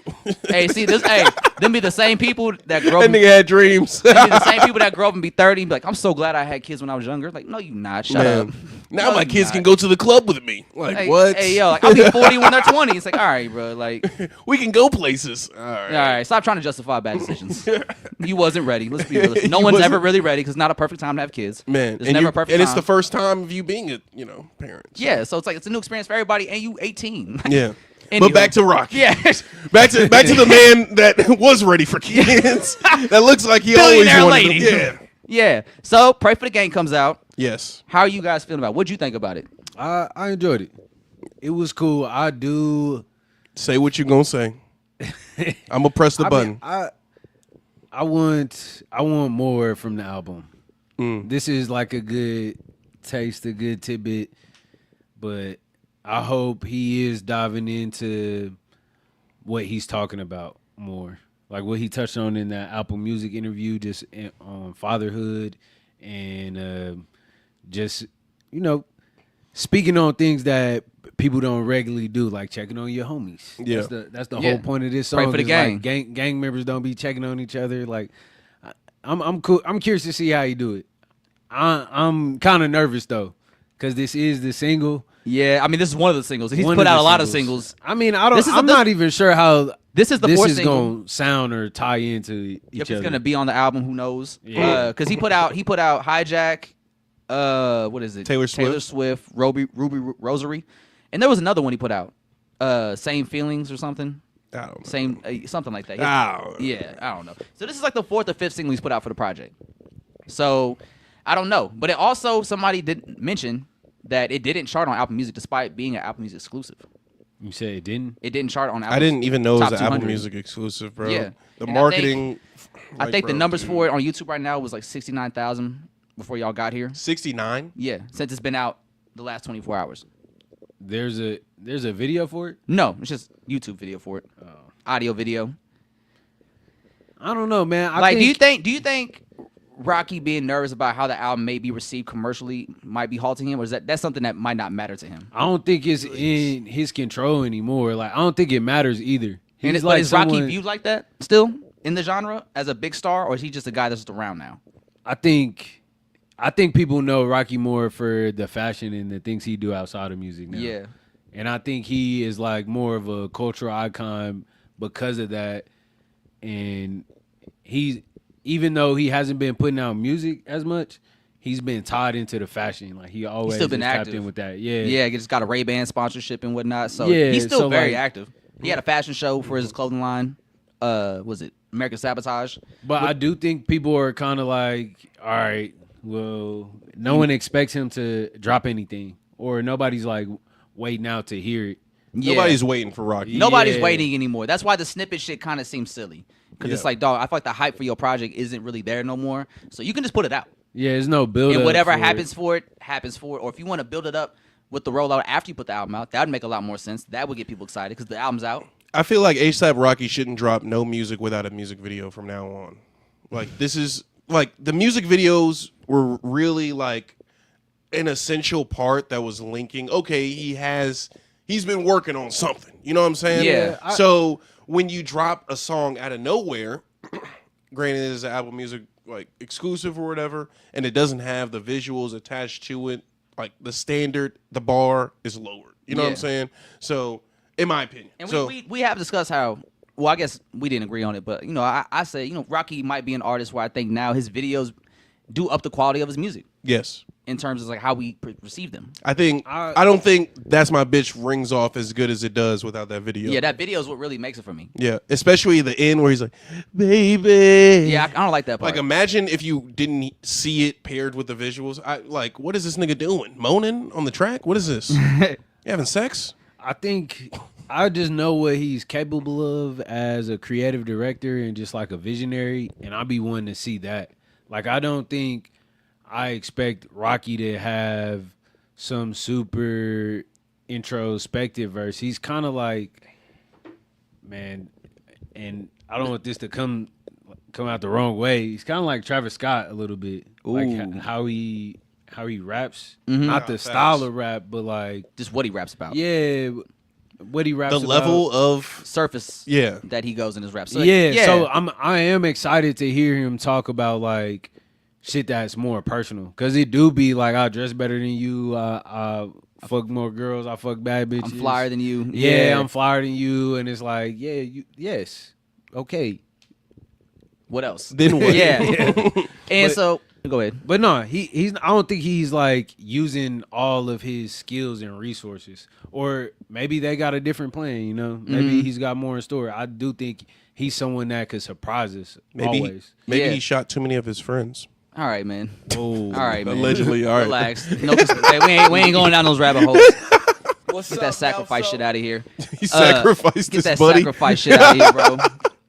Hey, see this? Hey, them be the same people that grow
That
up.
nigga had dreams.
Be the same people that grow up and be 30 and be like, I'm so glad I had kids when I was younger. Like, no, you not. Shut up.
Now
No,
my
you
kids
not.
can go to the club with me. Like,
Hey,
what?
Hey, yo, like, I'll be 40 when they're 20. It's like, all right, bro. Like,
We can go places. All right.
all right, stop trying to justify bad decisions. You wasn't ready. Let's be realistic. No
You
one's
wasn't-
ever really ready because it's not a perfect time to have kids.
Man,
There's never a perfect
and it's
time.
the first time of you being a parent. So.
Yeah, so it's like it's a new experience for everybody, and you 18.
Yeah.
Anywho.
But back to Rocky.
Yeah.
Back to the man that was ready for kids. That looks like he always
Billionaire
wanted
lady.
them. Yeah.
Yeah. So, Pray for the Game comes out.
Yes.
How are you guys feeling about it? What'd you think about it?
I enjoyed it. It was cool. I do.
Say what you gonna say. I'm gonna press the button.
I want more from the album. This is like a good taste, a good tidbit, but I hope he is diving into what he's talking about more, like what he touched on in that Apple Music interview, just on fatherhood and just speaking on things that people don't regularly do, like checking on your homies.
Yeah.
That's the
Yeah.
whole point of this
Pray
song.
for the
is,
gang.
Like, gang members don't be checking on each other. Like, I'm cool. I'm curious to see how you do it. I'm kind of nervous though, because this is the single.
Yeah, I mean, this is one of the singles. He's
One
put
of
out
the
a lot of singles.
I mean, I don't.
This is
I'm not even sure how
This is the
this
fourth
is
single.
gonna sound or tie into each
If
other.
it's gonna be on the album, who knows?
Yeah.
Because he put out Hijack. What is it?
Taylor
Swift, Ruby Rosary, and there was another one he put out. Same Feelings or something.
I don't know.
Same something like that.
Yeah.
I don't know. So this is like the fourth or fifth single he's put out for the project. So I don't know, but it also somebody did mention that it didn't chart on Apple Music despite being an Apple Music exclusive.
You said it didn't.
It didn't chart on Apple.
I didn't even know it was
top
an Apple
200.
Music exclusive, bro.
Yeah.
The
And
marketing.
I think the numbers for it on YouTube right now was like 69,000 before y'all got here.
69.
Yeah, since it's been out the last 24 hours.
There's a video for it.
No, it's just YouTube video for it. Audio video.
I don't know, man.
Do you think Rocky being nervous about how the album may be received commercially might be halting him, or is that's something that might not matter to him?
I don't think it's in his control anymore. Like, I don't think it matters either.
And
He's
is Rocky
someone-
viewed like that still in the genre as a big star, or is he just a guy that's just around now?
I think people know Rocky more for the fashion and the things he do outside of music now.
Yeah.
And I think he is like more of a cultural icon because of that. And even though he hasn't been putting out music as much, he's been tied into the fashion. Like, he always
still been
is tapped
active.
in with that. Yeah.
Yeah, he just got a Ray-Ban sponsorship and whatnot. So
Yeah,
he's still
so,
very
like-
active. He had a fashion show for his clothing line. Was it American Sabotage?
But I do think people are kind of like, all right, well, no one expects him to drop anything, or nobody's like waiting out to hear it.
Yeah.
Nobody's waiting for Rocky.
Nobody's
Yeah.
waiting anymore. That's why the snippet shit kind of seems silly. Because it's
Yeah.
like, dog, I feel like the hype for your project isn't really there no more. So you can just put it out.
Yeah, there's no build.
And whatever
for
happens
it.
for it, happens for it. Or if you want to build it up with the rollout after you put the album out, that would make a lot more sense. That would get people excited because the album's out.
I feel like ASAP Rocky shouldn't drop no music without a music video from now on. Like, this is like the music videos were really like an essential part that was linking. Okay, he's been working on something. You know what I'm saying?
Yeah.
So when you drop a song out of nowhere, granted it's an Apple Music like exclusive or whatever, and it doesn't have the visuals attached to it, like the bar is lowered. You know what I'm
Yeah.
saying? So, in my opinion.
And
so,
we have discussed how, well, I guess we didn't agree on it, but, I say, Rocky might be an artist where I think now his videos do up the quality of his music
yes.
in terms of like how we receive them.
I don't think That's My Bitch rings off as good as it does without that video.
Yeah, that video is what really makes it for me.
Yeah, especially the end where he's like, baby.
Yeah, I don't like that part.
Like, imagine if you didn't see it paired with the visuals. What is this nigga doing? Moaning on the track? What is this? You having sex?
I think I just know what he's capable of as a creative director and just like a visionary, and I'll be wanting to see that. Like, I don't think I expect Rocky to have some super introspective verse. He's kind of like man, and I don't want this to come out the wrong way. He's kind of like Travis Scott a little bit, like how he raps, not the style of rap, but like
just what he raps about.
Yeah, what he raps
the
about.
level of
surface that he goes in his rap. So,
so I am excited to hear him talk about like shit that's more personal, because it do be like, I dress better than you, I fuck more girls, I fuck bad bitches,
I'm flyer than you.
Yeah, I'm flyer than you, and it's like, yes, okay.
What else?
Then what?
And so go ahead.
But no, he's. I don't think he's like using all of his skills and resources, or maybe they got a different plan. You know, maybe he's got more in store. I do think he's someone that could surprise us. Always.
Maybe he shot too many of his friends.
All right, man.
Oh,
all right, man.
Allegedly, all right.
Relax. No, hey, we ain't going down those rabbit holes. Get that sacrifice shit out of here.
He sacrificed
his
his buddy.
Sacrifice shit out of here, bro.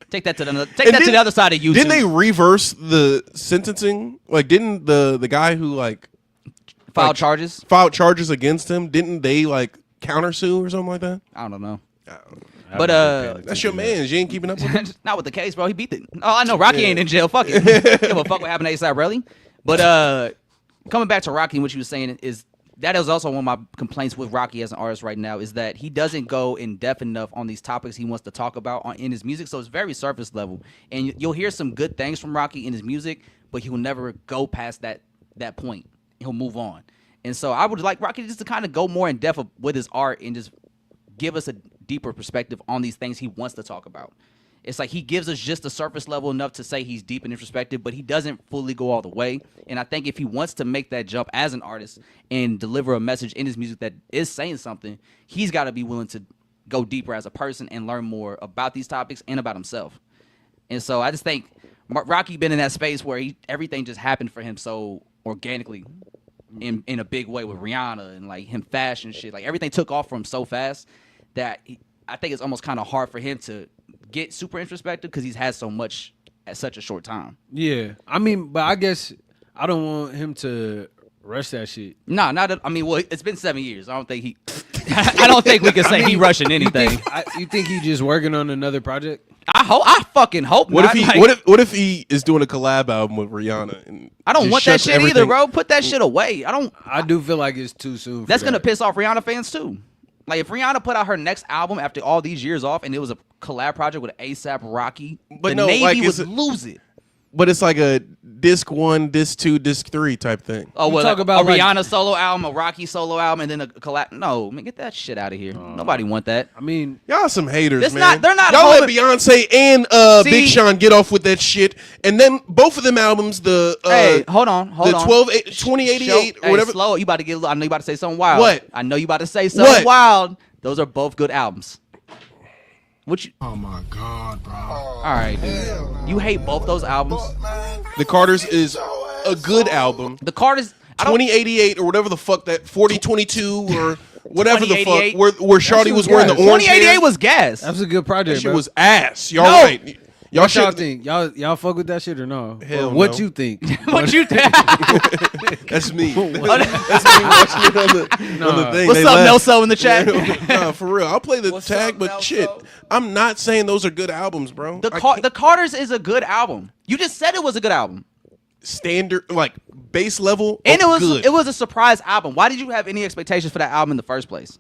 Take that to the other side of YouTube.
Didn't they reverse the sentencing? Like, didn't the guy who like
filed charges
against him? Didn't they like countersue or something like that?
I don't know.
But
that's your man. You ain't keeping up with him.
Not with the case, bro. He beat it. Oh, I know. Rocky ain't in jail. Fuck it. Give a fuck what happened to A$AP Rocky. But coming back to Rocky, what you were saying is that is also one of my complaints with Rocky as an artist right now, is that he doesn't go in depth enough on these topics he wants to talk about in his music. So it's very surface level, and you'll hear some good things from Rocky in his music, but he will never go past that point. He'll move on. And so I would like Rocky just to kind of go more in depth with his art and just give us a deeper perspective on these things he wants to talk about. It's like he gives us just a surface level enough to say he's deep and introspective, but he doesn't fully go all the way. And I think if he wants to make that jump as an artist and deliver a message in his music that is saying something, he's got to be willing to go deeper as a person and learn more about these topics and about himself. And so I just think Rocky been in that space where everything just happened for him so organically in a big way with Rihanna and like him fashion shit. Like everything took off for him so fast that I think it's almost kind of hard for him to get super introspective because he's had so much at such a short time.
Yeah, I mean, but I guess I don't want him to rush that shit.
No, not that. I mean, well, it's been 7 years. I don't think he. I don't think we can say he rushing anything.
You think he just working on another project?
I fucking hope
what
not.
What if he is doing a collab album with Rihanna? And
I don't want that shit either, bro. Put that shit away.
I do feel like it's too soon.
That's gonna piss off Rihanna fans too. Like if Rihanna put out her next album after all these years off, and it was a collab project with A$AP Rocky, the Navy would lose it.
But it's like a disc 1, disc 2, disc 3 type thing.
Oh, well, talk about a Rihanna solo album, a Rocky solo album, and then a collab. No, man, get that shit out of here. Nobody want that.
I mean,
y'all some haters,
it's
man.
They're not.
Y'all let Beyonce and Big Sean get off with that shit, and then both of them albums,
hey, hold on,
2088 or whatever.
Slow. You about to get? I know you about to say something wild.
What?
I know you about to say something wild. Those are both good albums.
Oh my God, bro.
All right, dude. You hate both those albums?
The Carters is a good album.
The Carters
2088 or whatever the fuck that 4022 or whatever the fuck where Shawty was wearing the orange
2088
hair.
was gas.
That was a good project.
That shit
bro.
was ass. Y'all right.
What y'all think? Y'all fuck with that shit or no?
Hell
what
no.
you think?
What you think?
That's me. That's me watching it on the thing.
What's up, Nelso in the chat?
Nah, for real. I'll play the tag, but
Nelso?
shit. I'm not saying those are good albums, bro.
The Carters is a good album. You just said it was a good album.
Standard, like base level,
and
good.
It was a surprise album. Why did you have any expectations for that album in the first place?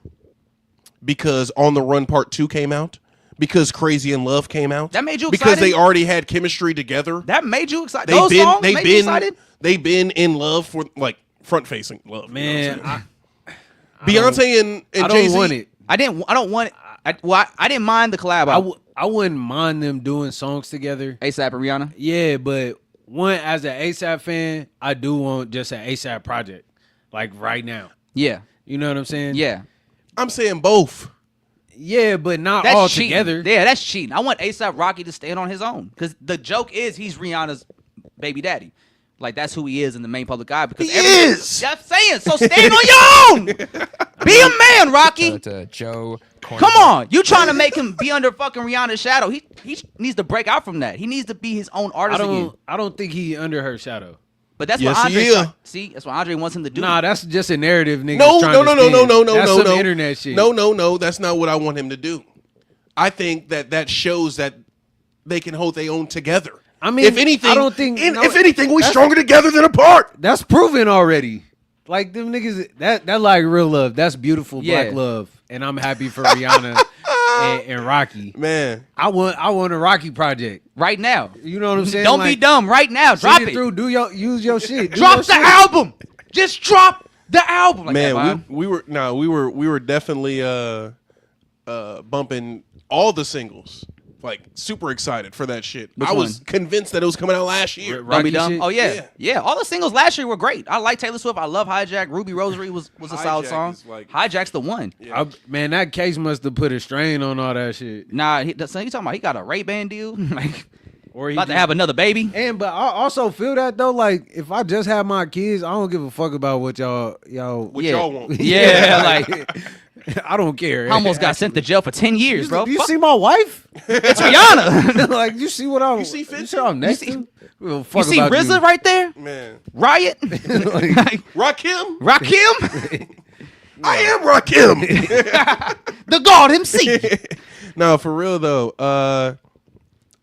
Because On the Run Part 2 came out. Because Crazy in Love came out.
That made you
excited?
excited?
Because they already had chemistry together.
That made you excited? Those songs made you excited?
They've been in love for, like, front-facing love.
Man,
you know Beyonce and Jay-Z.
I don't want it.
I don't want it. I didn't mind the collab.
I wouldn't mind them doing songs together.
A$AP and Rihanna?
Yeah, but as an A$AP fan, I do want just an A$AP project. Like, right now.
Yeah.
You know what I'm saying?
Yeah.
I'm saying both.
Yeah, but not
That's
all
cheating.
together.
Yeah, that's cheating. I want A$AP Rocky to stand on his own. Because the joke is he's Rihanna's baby daddy. Like, that's who he is in the main public eye. Because
he is!
Yeah, I'm saying. So stand on your own! Be a man, Rocky!
Joe.
Come on. You trying to make him be under fucking Rihanna's shadow. He needs to break out from that. He needs to be his own artist again.
I don't think he under her shadow.
But that's
Yes,
what Andre
he is.
see. That's what Andre wants him to do.
Nah, that's just a narrative, nigga.
No.
That's some internet shit.
No. That's not what I want him to do. I think that shows that they can hold their own together.
I mean,
if anything,
I don't think.
if anything, we stronger together than apart.
That's proven already. Like them niggas, that like real love. That's beautiful black love, and I'm happy for Rihanna and Rocky.
Man,
I want a Rocky project
right now.
You know what I'm saying?
Don't be dumb. Right now, drop it.
Use your shit.
Drop the album. Just drop the album. Like
man, we were definitely bumping all the singles. Like super excited for that shit. I was convinced that it was coming out last year.
Don't be dumb. Shit? Oh yeah. All the singles last year were great. I like Taylor Swift. I love Hijack. Ruby Rosary was a solid song. Hijack's the one.
Yeah. Man, that case must have put a strain on all that shit.
Nah, you talking about he got a Ray-Ban deal, like, or he about to have another baby.
But I also feel that though, like if I just have my kids, I don't give a fuck about what y'all
want.
Yeah, like.
I don't care.
I almost got sent to jail for 10 years, bro.
You see my wife?
It's Rihanna.
Like, you see what I'm...
You see Fitz?
You see
RZA right there?
Man.
Riot?
Rakim? I am Rakim.
The God MC.
No, for real, though.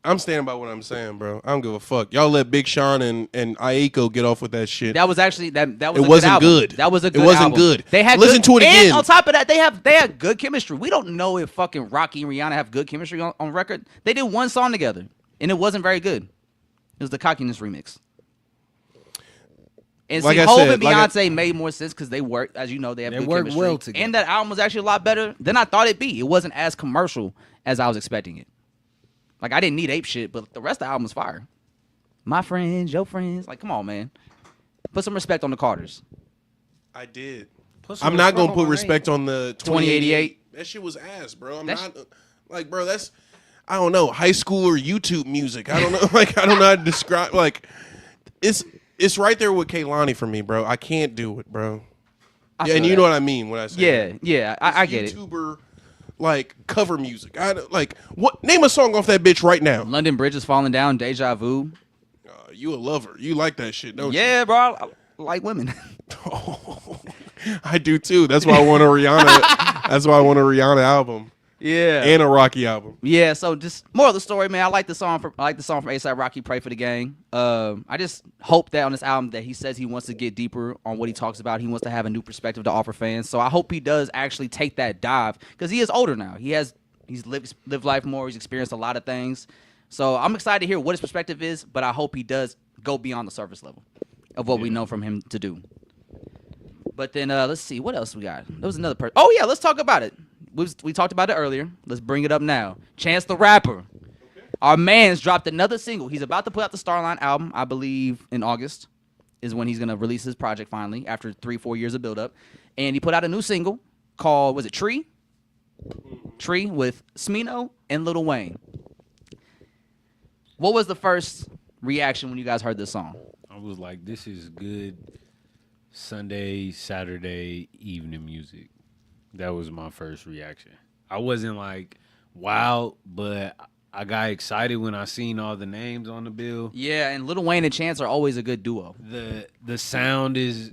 I'm standing by what I'm saying, bro. I don't give a fuck. Y'all let Big Sean and Aiko get off with that shit.
That was actually that was.
It wasn't good.
That was a good.
It wasn't
album.
good.
They had
listen to it again.
And on top of that, they had good chemistry. We don't know if fucking Rocky and Rihanna have good chemistry on record. They did one song together, and it wasn't very good. It was the Cockiness remix. And
like
see,
I
Hov
said,
and Beyonce made more sense because they worked, as you know, they have good chemistry.
Well together.
And that album was actually a lot better than I thought it'd be. It wasn't as commercial as I was expecting it. Like, I didn't need ape shit, but the rest of the album was fire. My friends, your friends. Like, come on, man. Put some respect on the Carters.
I did. I'm not going to put respect on the
2088.
That shit was ass, bro. I'm not... Like, bro, that's... I don't know. High school or YouTube music. I don't know. Like, I don't know how to describe... Like, it's right there with Kehlani for me, bro. I can't do it, bro. And you know what I mean when I say
Yeah. I get it.
YouTuber... Like cover music. What? Name a song off that bitch right now.
London Bridge is falling down. Deja Vu.
You a lover. You like that shit, don't you?
Yeah, bro. I like women.
I do too. That's why I want a Rihanna. That's why I want a Rihanna album.
Yeah.
And a Rocky album.
Yeah. So just more of the story, man. I like the song from A$AP Rocky. Pray for the gang. I just hope that on this album that he says he wants to get deeper on what he talks about. He wants to have a new perspective to offer fans. So I hope he does actually take that dive because he is older now. He's lived life more. He's experienced a lot of things. So I'm excited to hear what his perspective is. But I hope he does go beyond the surface level of what we know from him to do. But then let's see what else we got. There was another person. Oh yeah, let's talk about it. We talked about it earlier. Let's bring it up now. Chance the Rapper. Our man's dropped another single. He's about to put out the Starline album, I believe, in August is when he's going to release his project finally after 3-4 years of build-up. And he put out a new single called, was it Tree? Tree with Smino and Lil Wayne. What was the first reaction when you guys heard this song?
I was like, this is good Sunday, Saturday evening music. That was my first reaction. I wasn't like, wow, but I got excited when I seen all the names on the bill.
Yeah, and Lil Wayne and Chance are always a good duo.
The sound is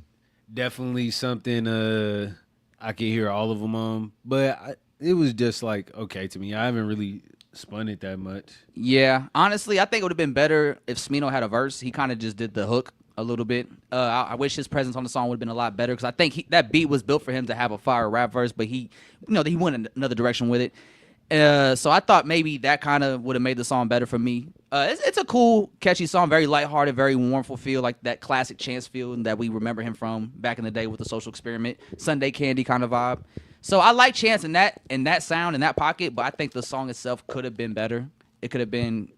definitely something I can hear all of them on, but it was just like, okay to me. I haven't really spun it that much.
Yeah, honestly, I think it would have been better if Smino had a verse. He kind of just did the hook a little bit. I wish his presence on the song would have been a lot better because I think that beat was built for him to have a fire rap verse, but he went in another direction with it. So I thought maybe that kind of would have made the song better for me. It's a cool, catchy song, very lighthearted, very warmful feel, like that classic Chance feel that we remember him from back in the day with the Social Experiment, Sunday Candy kind of vibe. So I like Chance in that sound, in that pocket, but I think the song itself could have been better. It could have been,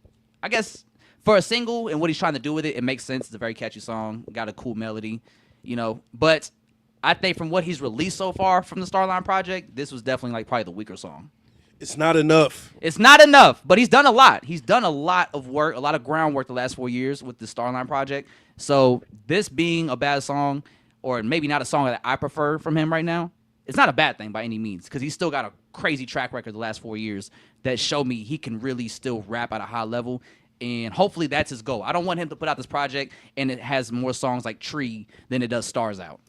I guess, for a single and what he's trying to do with it, it makes sense. It's a very catchy song, got a cool melody, But I think from what he's released so far from the Starline project, this was definitely like probably the weaker song.
It's not enough.
It's not enough, but he's done a lot. He's done a lot of work, a lot of groundwork the last 4 years with the Starline project. So this being a bad song, or maybe not a song that I prefer from him right now, it's not a bad thing by any means because he's still got a crazy track record the last 4 years that show me he can really still rap at a high level. And hopefully that's his goal. I don't want him to put out this project and it has more songs like Tree than it does Stars Out.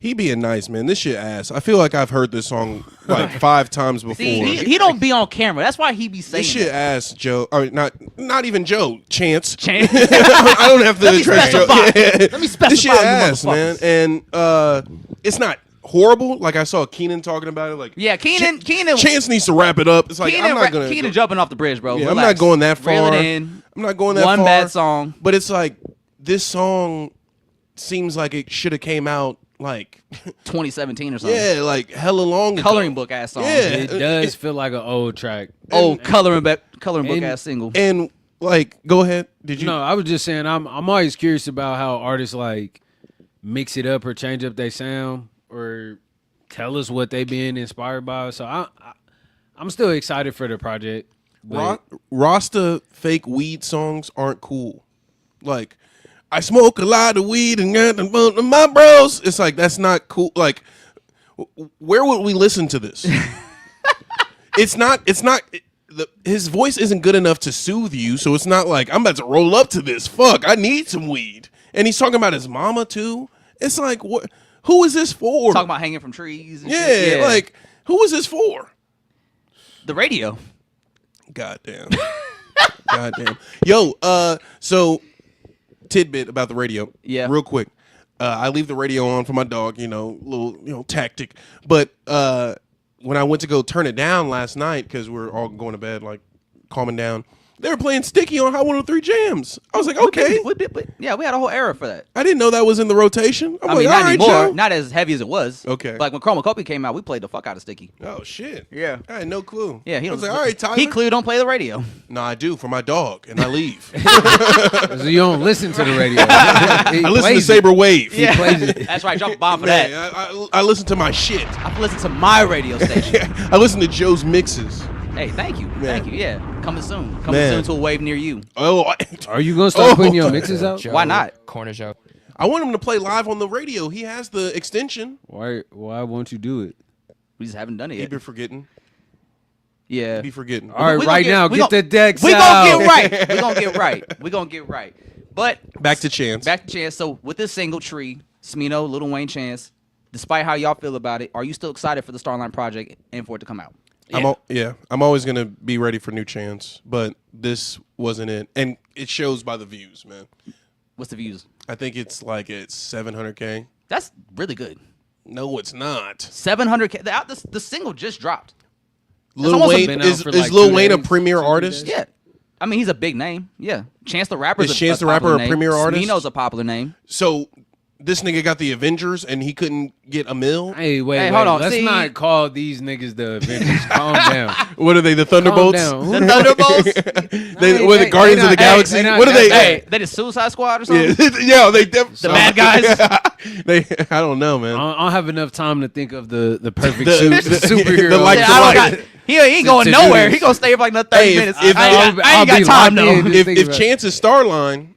He being nice, man. This shit ass. I feel like I've heard this song like 5 times before.
See, he don't be on camera. That's why he be saying
this shit
that.
ass, Joe. Or not even Joe. Chance.
Chance.
I don't have to
Let me
address Joe.
specify. Let me specify.
This shit
you
ass, man.
motherfuckers.
And it's not horrible. Like I saw Keenan talking about it. Like
Yeah, Keenan.
Chance needs to wrap it up. It's like I'm not gonna.
Keenan jumping off the bridge, bro.
Yeah,
Relax.
I'm not going that far.
Reel it in.
I'm not going that
One
far.
bad song.
But it's like this song seems like it should have came out like
2017 or something.
yeah, like hella long ago.
Coloring book ass song.
Yeah.
It does feel like an old track.
Coloring book
and-
ass single.
And like, go ahead. Did you?
No, I was just saying I'm always curious about how artists like mix it up or change up their sound or tell us what they being inspired by. So I'm still excited for the project. but-
Rasta fake weed songs aren't cool. Like, I smoke a lot of weed and got my bros. It's like that's not cool. Like, where would we listen to this? It's not. His voice isn't good enough to soothe you, so it's not like I'm about to roll up to this. Fuck, I need some weed. And he's talking about his mama too. It's like, what? Who is this for?
Talking about hanging from trees. And
yeah,
shit.
like who is this for?
the radio.
Goddamn. Goddamn. Yo, so tidbit about the radio.
Yeah.
Real quick. I leave the radio on for my dog, little tactic. But when I went to go turn it down last night, because we're all going to bed, like calming down, they were playing Sticky on Hot 103 Jams. I was like, okay.
Yeah, we had a whole era for that.
I didn't know that was in the rotation. I'm
I
like,
mean,
all
not
right,
anymore.
Joe.
Not as heavy as it was.
Okay.
Like when Chroma Copy came out, we played the fuck out of Sticky.
Oh, shit.
Yeah.
I had no clue.
Yeah,
I was like, all right, Tyler.
He clearly don't play the radio.
No, I do for my dog, and I leave.
So you don't listen to the radio.
I listen to Saber Wave.
Yeah,
plays it.
that's right. Drop a bomb for that.
Man, I listen to my shit.
I listen to my radio station.
I listen to Joe's mixes.
Hey, thank you. Thank you. Yeah. Coming soon. Coming
Man.
soon to a wave near you.
Oh,
Are you gonna start putting your mixes out?
Why not?
Corner Joe.
I want him to play live on the radio. He has the extension.
Why won't you do it?
We just haven't done it
He'd
yet.
be forgetting.
Yeah.
He'd be forgetting.
All right,
We
right
gonna
now,
we
get
gonna-
the decks
We
out.
gonna get right. We gonna get right. We gonna get right. But
Back to Chance.
back to Chance. So with this single Tree, Smino, Lil Wayne Chance, despite how y'all feel about it, are you still excited for the Starline project and for it to come out?
I'm always gonna be ready for new Chance, but this wasn't it, and it shows by the views, man.
What's the views?
I think it's like it's 700K.
That's really good.
No, it's not.
700K. The single just dropped.
Lil
almost
Wayne
been out
is
for like
Lil
2
Wayne a
days,
premier
2
artist?
days.
Yeah. I mean, he's a big name. Yeah. Chance the Rapper
Is Chance the Rapper a premier artist?
Smino's a popular name.
So this nigga got the Avengers and he couldn't get a mill.
Hey, wait,
Hey, hold on.
Let's
See-
not call these niggas the Avengers. Calm down.
What are they? The
Calm
Thunderbolts?
down.
The Thunderbolts?
They were the Guardians of the Galaxy.
they not
What are they?
that
Hey, they did Suicide Squad or something?
Yeah, they
The bad guys?
I don't know, man.
I don't have enough time to think of the perfect
The-
superhero.
the like
Yeah,
to
I don't
like.
got, he ain't going
to do
nowhere.
this.
He gonna stay here for like another 30
Hey,
minutes.
if-
I ain't
I'll
got
be
time
locked
though.
in.
If
Think about it.
Chance is Starline,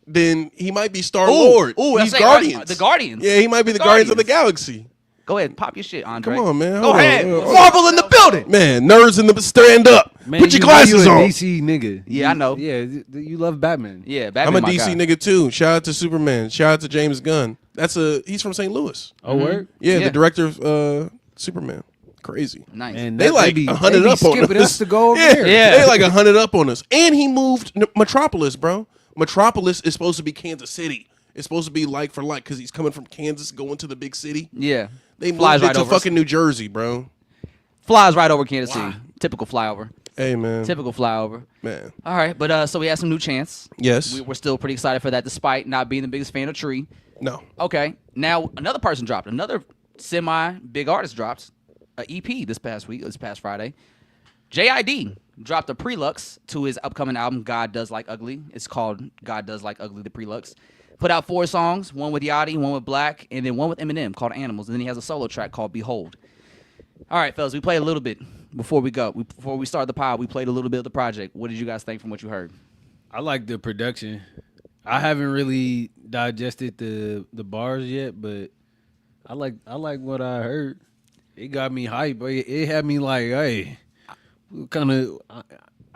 then he might be Star Lord.
Ooh,
He's
that's
Guardians.
the Guardians.
Yeah, he might be the Guardians of the Galaxy.
Go ahead, pop your shit, Andre.
Come on, man.
Go
Hold on.
ahead.
Hold on.
Marvel in the building.
Man, nerds in the stand up.
Man,
Put your
you know
glasses
you a
on.
DC nigga.
Yeah, I know.
Yeah, you love Batman.
Yeah,
I'm
Batman,
a
my
DC
guy.
nigga too. Shout out to Superman. Shout out to James Gunn. He's from St. Louis.
Oh, word?
Yeah,
Yeah.
the director of Superman. Crazy.
Nice.
And
They like 100 up on
skipping
us.
us to go over
Yeah,
there.
Yeah.
they like 100 up on us. And he moved Metropolis, bro. Metropolis is supposed to be Kansas City. It's supposed to be like for like because he's coming from Kansas going to the big city.
Yeah.
They
Flies
moved it
right
to
over.
fucking New Jersey, bro.
Flies right over Kansas City. Typical flyover.
Hey, man.
Typical flyover.
Man.
All right, but so we had some new Chance.
Yes.
We're still pretty excited for that, despite not being the biggest fan of Tree.
No.
Okay, now another person dropped. Another semi-big artist dropped an EP this past Friday. JID dropped a prelux to his upcoming album, God Does Like Ugly. It's called God Does Like Ugly, the prelux. Put out 4 songs, one with Yadda, one with Black, and then one with Eminem called Animals. And then he has a solo track called Behold. All right, fellas, we played a little bit before we go. Before we start the pod, we played a little bit of the project. What did you guys think from what you heard?
I like the production. I haven't really digested the bars yet, but I like what I heard. It got me hype. It had me like, hey, kind of.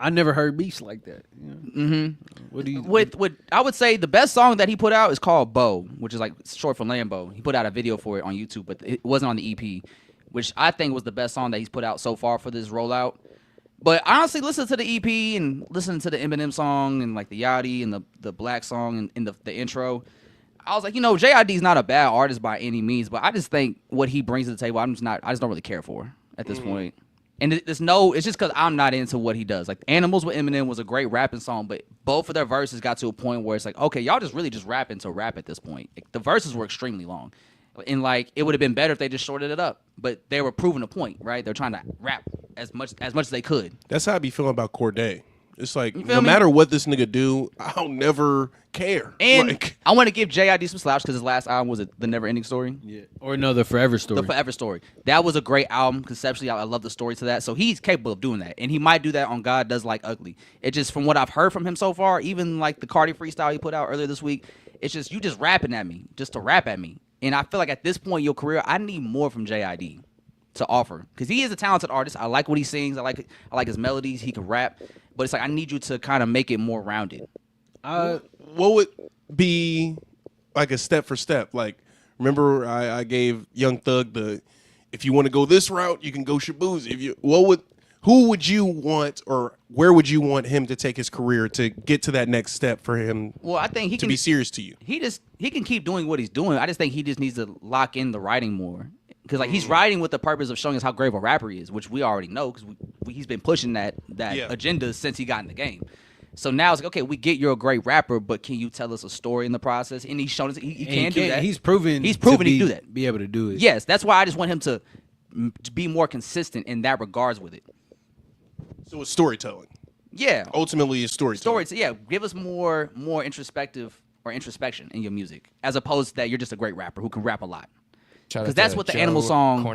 I never heard beats like that. You know? What do you
With I would say the best song that he put out is called Bo, which is like short for Lambo. He put out a video for it on YouTube, but it wasn't on the EP, which I think was the best song that he's put out so far for this rollout. But honestly, listen to the EP and listen to the Eminem song and like the Yachty and the Black song and the intro. I was like, JID's not a bad artist by any means, but I just think what he brings to the table, I just don't really care for at this point. And it's just because I'm not into what he does. Like Animals with Eminem was a great rapping song, but both of their verses got to a point where it's like, okay, y'all just really just rapping to rap at this point. Like, the verses were extremely long. And like it would have been better if they just shorted it up. But they were proving a point, right? They're trying to rap as much as they could.
That's how I be feeling about Cordae. It's like no
me?
matter what this nigga do, I'll never care.
And
like,
I want to give JID some slaps because his last album was The Never Ending Story.
Yeah. Or The Forever Story.
The Forever Story. That was a great album. Conceptually, I love the story to that. So he's capable of doing that. And he might do that on God Does Like Ugly. It just, from what I've heard from him so far, even like the Cardi freestyle he put out earlier this week, it's just, you just rapping at me, just to rap at me. And I feel like at this point in your career, I need more from JID to offer. Because he is a talented artist. I like what he sings. I like his melodies. He can rap. But it's like, I need you to kind of make it more rounded.
what would be like a step for step? Like, remember I gave Young Thug if you want to go this route, you can go Shaboozey. Who would you want, or where would you want him to take his career to get to that next step for him?
Well, I think he
to
can
be serious to you.
He can keep doing what he's doing. I just think he just needs to lock in the writing more. Because like he's writing with the purpose of showing us how great of a rapper he is, which we already know because he's been pushing that agenda since he got in the game. So now it's like, okay, we get you're a great rapper, but can you tell us a story in the process? And he's shown us he can do that.
He's proven
he can do that.
Be able to do it.
Yes, that's why I just want him to be more consistent in that regards with it.
So it's storytelling.
Yeah.
Ultimately, it's storytelling.
Give us more introspective or introspection in your music, as opposed to that you're just a great rapper who can rap a lot. Because that's what the Animal song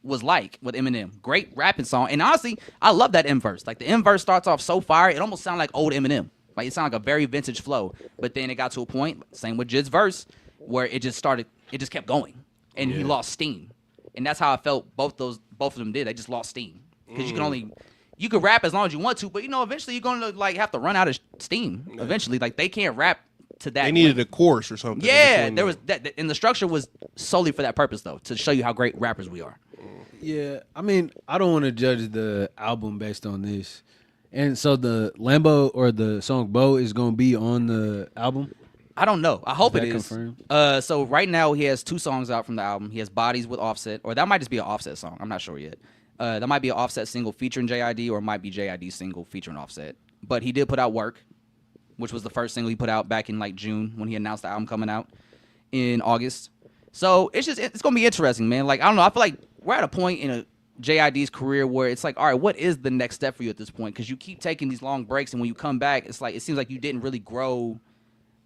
was like with Eminem. Great rapping song. And honestly, I love that M verse. Like the M verse starts off so fire, it almost sounds like old Eminem. Like it sounded like a very vintage flow. But then it got to a point, same with Jid's verse, where it just kept going. And he lost steam. And that's how I felt both of them did. They just lost steam. Because you can rap as long as you want to, but eventually you're gonna like have to run out of steam. Eventually. Like they can't rap to that.
They needed a course or something.
Yeah, there was that, and the structure was solely for that purpose, though, to show you how great rappers we are.
Yeah, I mean, I don't want to judge the album based on this, and so the Lambo or the song Bo is gonna be on the album.
I don't know. I hope it is.
Confirmed?
So right now he has 2 songs out from the album. He has Bodies with Offset, or that might just be an Offset song. I'm not sure yet. That might be an Offset single featuring JID, or it might be JID single featuring Offset. But he did put out Work, which was the first single he put out back in like June when he announced the album coming out in August. So it's going to be interesting, man. Like, I don't know. I feel like we're at a point in JID's career where it's like, all right, what is the next step for you at this point? Because you keep taking these long breaks, and when you come back, it's like, it seems like you didn't really grow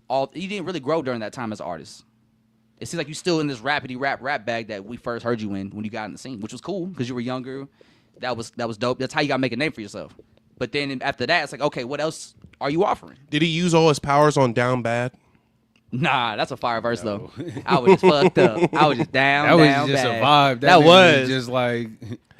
during that time as an artist. It seems like you're still in this rapidy rap bag that we first heard you in when you got in the scene, which was cool because you were younger. That was dope. That's how you got to make a name for yourself. But then after that, it's like, okay, what else are you offering?
Did he use all his powers on Down Bad?
Nah, that's a fire verse though. I was just fucked up. I was just down.
That was
down
just
bad.
a vibe.
That was
just like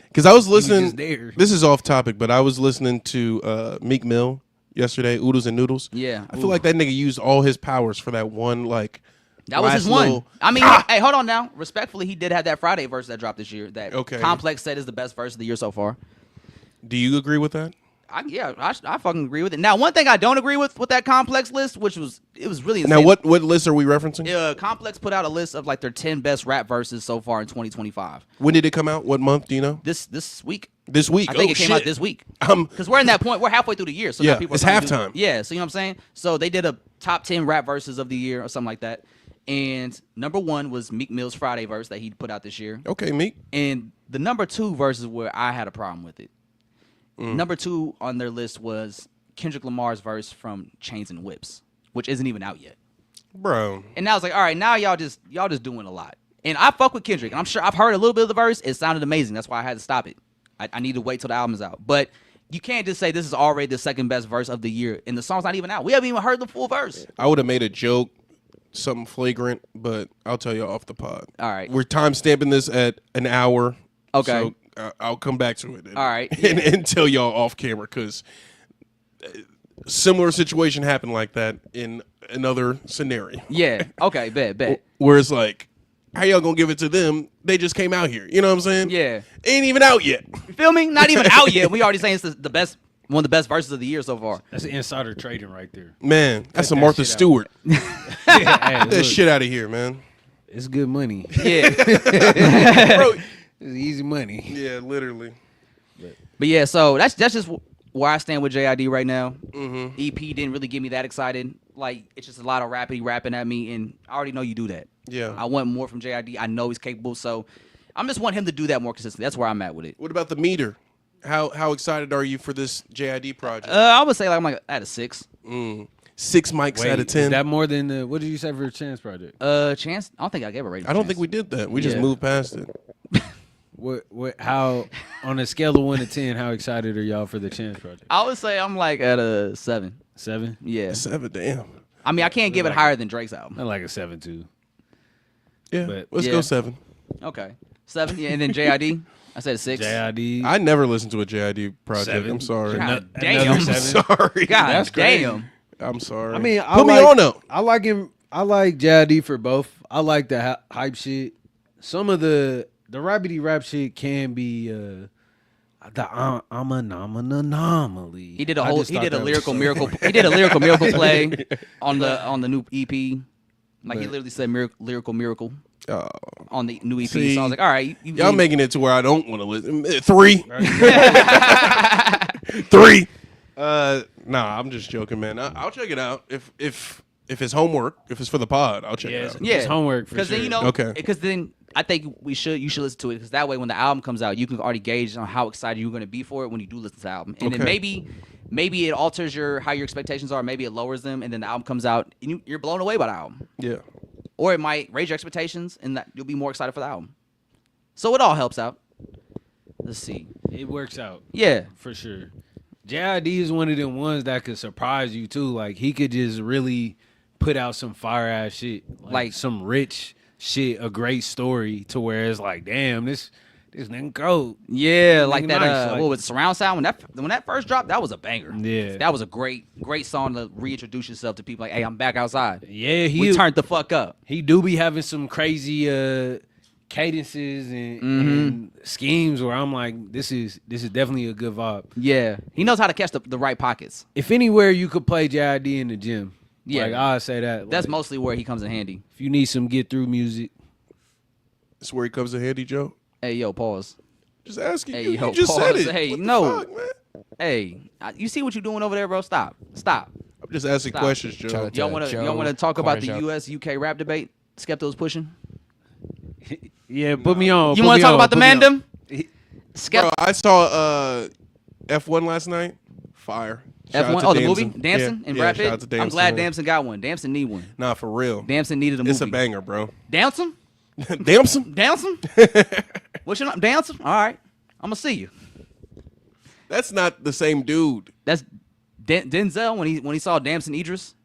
because I was listening.
just there.
This is off topic, but I was listening to Meek Mill yesterday, Oodles and Noodles.
Yeah,
I feel like that nigga used all his powers for that one like.
That was his one. I mean, hey, hold on now. Respectfully, he did have that Friday verse that dropped this year. That Complex said is the best verse of the year so far.
Do you agree with that?
I fucking agree with it. Now, one thing I don't agree with that Complex list, which was really insane.
Now, what list are we referencing?
Complex put out a list of like their 10 best rap verses so far in 2025.
When did it come out? What month? Do you know?
This week.
This week.
I think it came out this week. Because we're in that point. We're halfway through the year. So
yeah,
now people
it's
are
halftime.
Yeah, so you know what I'm saying? So they did a top 10 rap verses of the year or something like that. And number 1 was Meek Mill's Friday verse that he put out this year.
Okay, Meek.
And the number 2 verse is where I had a problem with it. Number 2 on their list was Kendrick Lamar's verse from Chains and Whips, which isn't even out yet.
Bro.
And now it's like, all right, now y'all just doing a lot. And I fuck with Kendrick. And I'm sure I've heard a little bit of the verse. It sounded amazing. That's why I had to stop it. I need to wait till the album's out. But you can't just say this is already the second best verse of the year, and the song's not even out. We haven't even heard the full verse.
I would have made a joke, something flagrant, but I'll tell you off the pod.
All right.
We're time stamping this at an hour.
Okay.
So I'll come back to it.
All right,
and tell y'all off camera because similar situation happened like that in another scenario.
Yeah. Okay. Bet.
Where it's like, how y'all gonna give it to them? They just came out here. You know what I'm saying?
Yeah.
Ain't even out yet.
You feel me? Not even out yet. We already saying it's the best, one of the best verses of the year so far.
That's insider trading right there.
Man, that's some
that
Martha
shit out.
Stewart.
Hey,
Get that
look,
shit out of here, man.
it's good money.
Yeah.
Bro,
It's easy money.
yeah, literally.
But yeah, so that's just where I stand with JID right now.
Mm-hmm.
EP didn't really get me that excited. Like, it's just a lot of rapping at me, and I already know you do that.
Yeah.
I want more from JID. I know he's capable, so I'm just want him to do that more consistently. That's where I'm at with it.
What about the meter? How excited are you for this JID project?
I would say like I'm like at a 6.
6 mics
Wait,
out of 10.
is that more than the? What did you say for a Chance project?
Chance? I don't think I gave a rating.
I don't think we did that. We just
Yeah.
moved past it.
What? How? On a scale of 1 to 10, how excited are y'all for the Chance project?
I would say I'm like at a 7.
7.
Yeah.
7, damn.
I mean, I can't give it higher than Drake's album.
I like a 7-2.
Yeah,
But-
let's
Yeah.
go 7.
Okay. 7. Yeah, and then JID, I said a 6.
JID.
I never listened to a JID project.
7.
I'm sorry.
God
Ano-
damn.
another
I'm
7.
sorry.
God
That's crazy.
damn.
I'm sorry.
I mean,
put me on though.
I like him. I like JID for both. I like the hype shit. Some of the rapidy rap shit can be I'm an anomaly.
He did a
I
whole.
just
He
thought
did a
that was
lyrical
so-
miracle. He did a lyrical miracle play on the new EP. Like he
But-
literally said lyrical miracle
Oh.
on the new EP.
See,
so I was like, all right,
Y'all making it to where I don't want to listen. 3. 3. Nah, I'm just joking, man. I'll check it out if it's homework. If it's for the pod, I'll check
Yeah,
it out.
Yeah,
it's homework for
because
sure.
then you know.
Okay.
Because then I think you should listen to it because that way when the album comes out, you can already gauge on how excited you're going to be for it when you do listen to the album, and then
Okay.
maybe it alters how your expectations are, maybe it lowers them, and then the album comes out and you're blown away by the album.
Yeah.
Or it might raise your expectations, and that you'll be more excited for the album. So it all helps out. Let's see.
It works out
Yeah.
for sure. JID is one of them ones that could surprise you too. Like he could just really put out some fire ass shit, like some rich shit, a great story to where it's like, damn, this nigga cold.
Yeah, like
Nigga
that.
nice, like-
What was surround sound when that first dropped? That was a banger.
Yeah.
that was a great song to reintroduce yourself to people. Like, hey, I'm back outside.
Yeah,
We turned the fuck up.
He do be having some crazy cadences and schemes where I'm like, this is definitely a good vibe.
Yeah, he knows how to catch the right pockets.
If anywhere you could play JID in the gym,
Yeah.
like I'd say that.
That's
like,
mostly where he comes in handy.
if you need some get through music.
That's where he comes in handy, Joe.
Hey, yo, pause.
Just asking
Hey,
you.
yo,
You just said
pause.
it.
Hey,
What the
no.
fuck, man?
Hey, you see what you doing over there, bro? Stop.
I'm just asking
Stop.
questions, Joe.
Shout out to
Y'all want to talk about the
Corner Joe.
U.S. UK rap debate? Skepta was pushing.
Yeah, put me on.
You
want to
talk about the Mandem?
Bro,
Skepta.
I saw F1 last night. Fire. Shout out
F1.
to
Oh, the movie
Damson.
Damson
Yeah,
and
yeah,
Brad
shout
Pitt.
out to
I'm
Damson,
glad
man.
Damson got one. Damson need one.
Nah, for real.
Damson needed a movie.
It's a banger, bro.
Damson?
Damson?
Damson? What's your name? Damson? All right. I'm gonna see you.
That's not the same dude.
That's Denzel when he saw Damson Idris.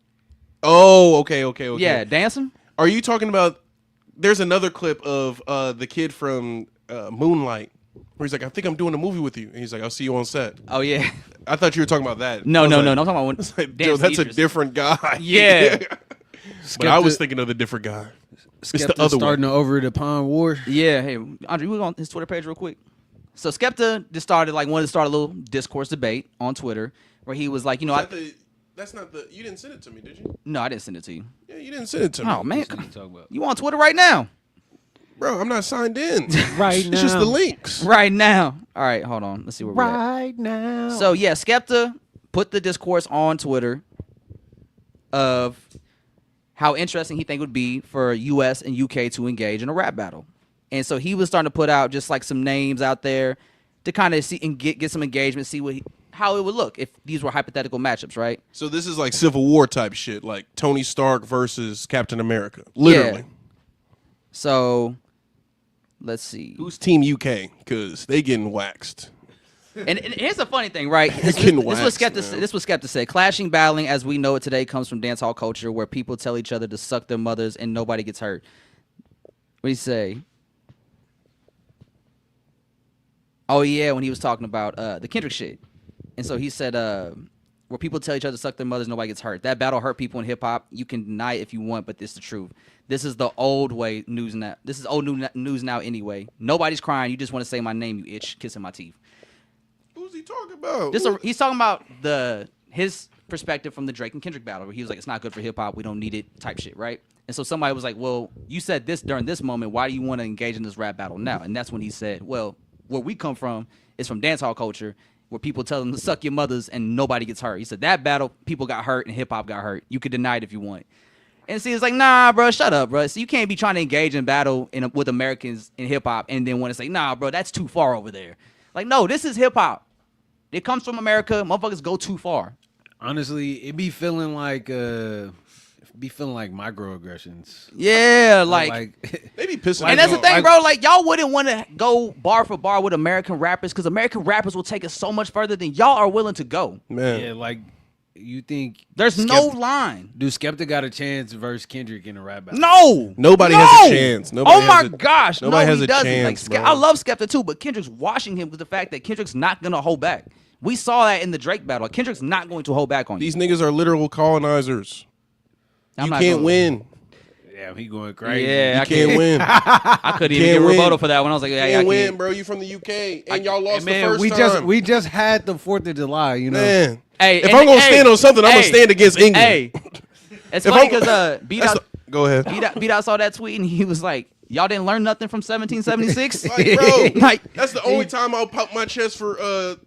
Oh, okay.
Yeah, Damson.
Are you talking about? There's another clip of the kid from Moonlight where he's like, "I think I'm doing a movie with you," and he's like, "I'll see you on set."
Oh yeah.
I thought you were talking about that.
No,
I was
no,
like-
no. I'm talking about when
It's like, Joe,
Damson
that's
Idris.
a different guy.
Yeah.
But I was thinking of the different guy. It's the
Skepta
other
starting
one.
to over the pond war.
Yeah. Hey, Andre, we go on his Twitter page real quick. So Skepta just wanted to start a little discourse debate on Twitter where he was like,
That's not the. You didn't send it to me, did you?
no, I didn't send it to you.
Yeah, you didn't send it to me.
Oh man,
What you talking about?
you on Twitter right now?
Bro, I'm not signed in.
Right
It's just
now.
the links.
Right now. All right, hold on. Let's see where we're at.
Right now.
So yeah, Skepta put the discourse on Twitter of how interesting he think it would be for US and UK to engage in a rap battle. And so he was starting to put out just like some names out there to kind of see and get some engagement, see how it would look if these were hypothetical matchups, right?
So this is like Civil War type shit, like Tony Stark versus Captain America. Literally.
Yeah. So let's see.
Who's Team UK? Because they getting waxed.
And here's the funny thing, right? This
Getting
was
waxed,
Skepta.
man.
This was Skepta said. Clashing battling as we know it today comes from dancehall culture, where people tell each other to suck their mothers and nobody gets hurt. What do you say? Oh yeah, when he was talking about the Kendrick shit, and so he said, where people tell each other to suck their mothers, nobody gets hurt. That battle hurt people in hip hop. You can deny it if you want, but this is the truth. This is the old way news now. This is old news now anyway. Nobody's crying. You just want to say my name, you itch, kissing my teeth.
Who's he talking about?
He's talking about his perspective from the Drake and Kendrick battle, where he was like, it's not good for hip hop. We don't need it type shit, right? And so somebody was like, well, you said this during this moment. Why do you want to engage in this rap battle now? And that's when he said, well, where we come from is from dancehall culture, where people tell them to suck your mothers and nobody gets hurt. He said that battle, people got hurt and hip hop got hurt. You could deny it if you want. And see, it's like, nah, bro, shut up, bro. So you can't be trying to engage in battle with Americans in hip hop and then want to say, nah, bro, that's too far over there. Like, no, this is hip hop. It comes from America. Motherfuckers go too far.
Honestly, it be feeling like microaggressions.
Yeah, like
They be pissing.
and that's the thing, bro. Like, y'all wouldn't want to go bar for bar with American rappers because American rappers will take it so much further than y'all are willing to go.
Man.
Yeah, like you think
There's no line.
Do Skepta got a chance versus Kendrick in a rap battle?
No,
Nobody
no!
has a chance. Nobody
Oh my
has a-
gosh,
nobody
no,
has
he
a
doesn't.
chance,
Like,
bro.
I love Skepta too, but Kendrick's washing him with the fact that Kendrick's not gonna hold back. We saw that in the Drake battle. Like, Kendrick's not going to hold back on you.
These niggas are literal colonizers.
I'm
You
not
can't
gonna-
win.
Damn, he going crazy.
Yeah,
You can't win.
I couldn't even
Can't
get a
win.
rebuttal for that one. I was like, yeah, I
Can't win,
can't.
bro. You from the UK and y'all lost
Man,
the first
we
time.
just had the 4th of July, you know.
Man,
Hey,
if
and-
I'm gonna
hey,
stand on something, I'm gonna
hey,
stand against England.
Hey, it's
If
funny
I'm-
because
Go ahead.
Beat out saw that tweet and he was like, y'all didn't learn nothing from 1776.
Like, bro,
Like,
that's the only time I'll pop my chest for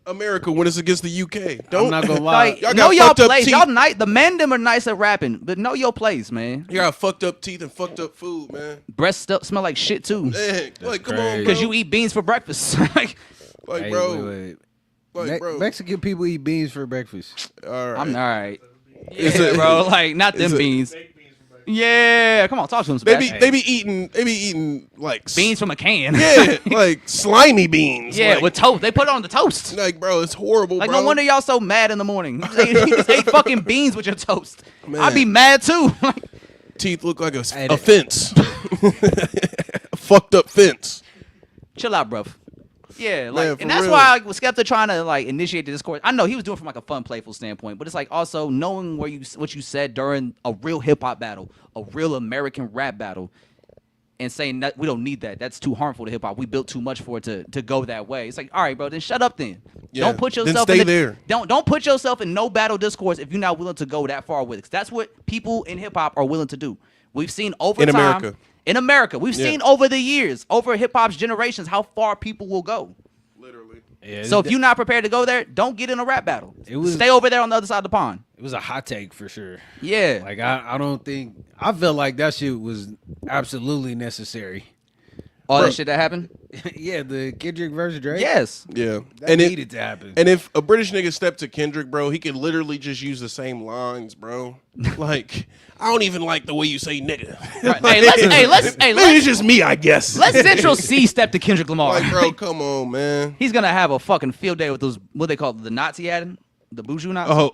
America when it's against the UK. Don't
I'm not gonna lie.
like
Y'all got
know y'all
fucked up
plays.
teeth.
Y'all the men them are nice at rapping, but know your place, man.
You got fucked up teeth and fucked up food, man.
Breasts still smell like shit too.
Man, like, come on,
crazy.
bro.
Because you eat beans for breakfast. Like,
like,
Hey,
bro,
wait.
like, bro.
Mexican people eat beans for breakfast.
All right.
I'm all right.
Is
Yeah,
it-
bro. Like, not them
is it-
beans. Yeah, come on, talk to him,
They be
Sebastian.
they be eating like
Beans from a can.
Yeah, like slimy beans.
Yeah,
like,
with toast. They put it on the toast.
like, bro, it's horrible,
Like,
bro.
no wonder y'all so mad in the morning. You just ate fucking beans with your toast.
Man.
I'd be mad too.
Teeth look like a fence. Fucked up fence.
Chill out, bruv. Yeah, like,
Man, for
and that's
real.
why like, with Skepta trying to like initiate the discourse. I know he was doing it from like a fun, playful standpoint, but it's like also knowing what you said during a real hip hop battle, a real American rap battle, and saying that we don't need that. That's too harmful to hip hop. We built too much for it to go that way. It's like, all right, bro, then shut up then.
Yeah,
Don't put
then
yourself
stay
in
there.
Don't put yourself in no battle discourse if you're not willing to go that far with it. 'Cause that's what people in hip hop are willing to do. We've seen over
In
time
America.
in America. We've
Yeah.
seen over the years, over hip hop's generations, how far people will go.
Literally.
Yeah,
So if you're not prepared to go there, don't get in a rap battle. Stay over there on the other side of the pond.
it was a hot take for sure.
Yeah.
Like I don't think I felt like that shit was absolutely necessary.
All
Bro.
that shit that happened?
Yeah, the Kendrick versus Drake.
Yes.
Yeah.
that
And
needed to happen.
And if a British nigga stepped to Kendrick, bro, he could literally just use the same lines, bro. Like, I don't even like the way you say nigga.
Right. Let's
Maybe it's just me, I guess.
let's Central C step to Kendrick Lamar.
Like, bro, come on, man.
He's gonna have a fucking field day with those what they call the knots he had, the Buju knots,
Oh,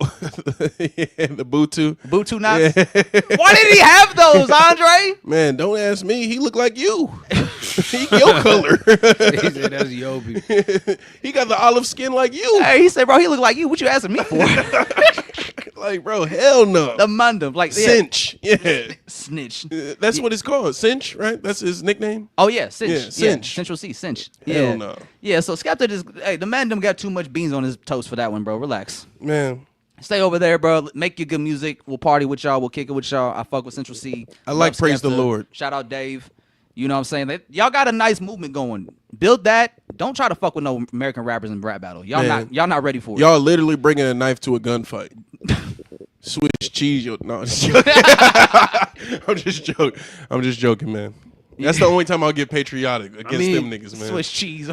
yeah, the Butu.
Butu knots. Why did he have those, Andre?
Man, don't ask me. He look like you. He your color.
He said that's Yobi.
He got the olive skin like you.
Hey, he said, bro, he look like you. What you asking me for?
Like, bro, hell no.
The Mundum, like yeah.
Cinch. Yeah.
Snitch.
That's what it's called. Cinch, right? That's his nickname.
Oh yeah, Cinch.
Yeah,
Yeah,
Cinch.
Central C, Cinch.
Hell
Yeah.
no.
Yeah, so Skepta just the man them got too much beans on his toast for that one, bro. Relax.
Man,
Stay over there, bro. Make your good music. We'll party with y'all. We'll kick it with y'all. I fuck with Central C.
I like
Love
Praise the
Skepta.
Lord.
Shout out Dave. You know what I'm saying? Y'all got a nice movement going. Build that. Don't try to fuck with no American rappers in rap battle. Y'all
Man.
not ready for it.
y'all literally bringing a knife to a gunfight. Swiss cheese. No, I'm just joking. I'm just joking, man. That's the only time I'll get patriotic against them niggas, man.
Swiss cheese.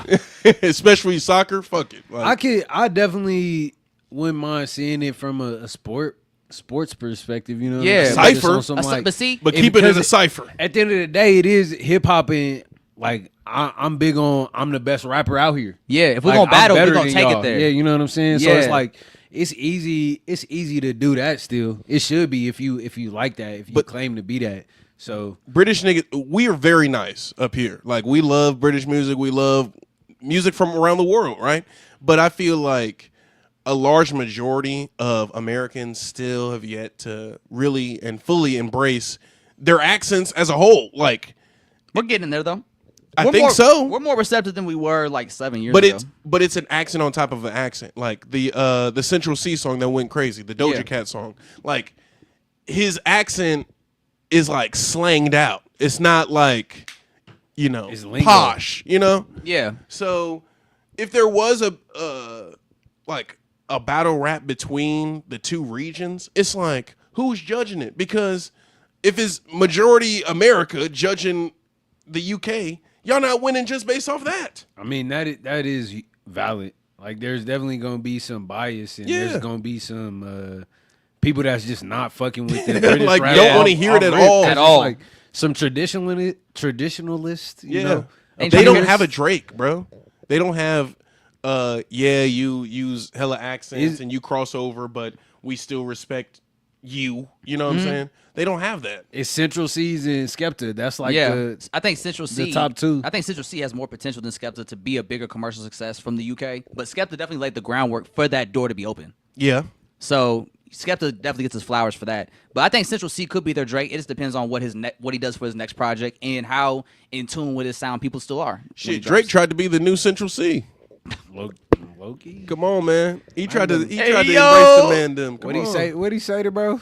Especially soccer. Fuck it. Like,
I definitely wouldn't mind seeing it from a sports perspective, you know.
Yeah.
Like, just
Cipher.
on some, like-
But see,
but keep it as
because
a cipher.
at the end of the day, it is hip hop, and like I'm big on I'm the best rapper out here.
yeah, if we're
Like,
gonna battle,
I'm
we're
better
gonna
than
take
y'all.
it there.
Yeah, you know what I'm saying. So
Yeah.
it's like it's easy to do that. Still, it should be if you like that, if you
But-
claim to be that. So
British niggas, we are very nice up here. Like, we love British music. We love music from around the world, right? But I feel like a large majority of Americans still have yet to really and fully embrace their accents as a whole. Like,
We're getting there though.
I think so.
We're more receptive than we were like 7 years ago.
But it's an accent on top of an accent. Like the Central C song that went crazy, the Doja Cat song. Like, his accent is like slanged out. It's not like, posh,
Yeah.
So if there was a battle rap between the two regions, it's like, who's judging it? Because if it's majority America judging the UK, y'all not winning just based off that.
I mean, that is valid. Like, there's definitely gonna be some bias, and there's gonna be some people that's just not fucking with the British
like,
rap.
don't want to hear it at all.
At all.
Like some traditionalists, you know.
They don't have a Drake, bro. They don't have you use hella accents and you cross over, but we still respect you. You know what I'm saying? They don't have that.
It's Central C's and Skepta. That's like
I think Central C,
the top two.
I think Central C has more potential than Skepta to be a bigger commercial success from the UK. But Skepta definitely laid the groundwork for that door to be open.
Yeah.
So Skepta definitely gets his flowers for that. But I think Central C could be their Drake. It just depends on what what he does for his next project and how in tune with his sound people still are.
Shit, Drake tried to be the new Central C.
Loki.
Come on, man. He tried to embrace the mandem.
What'd he say to bro?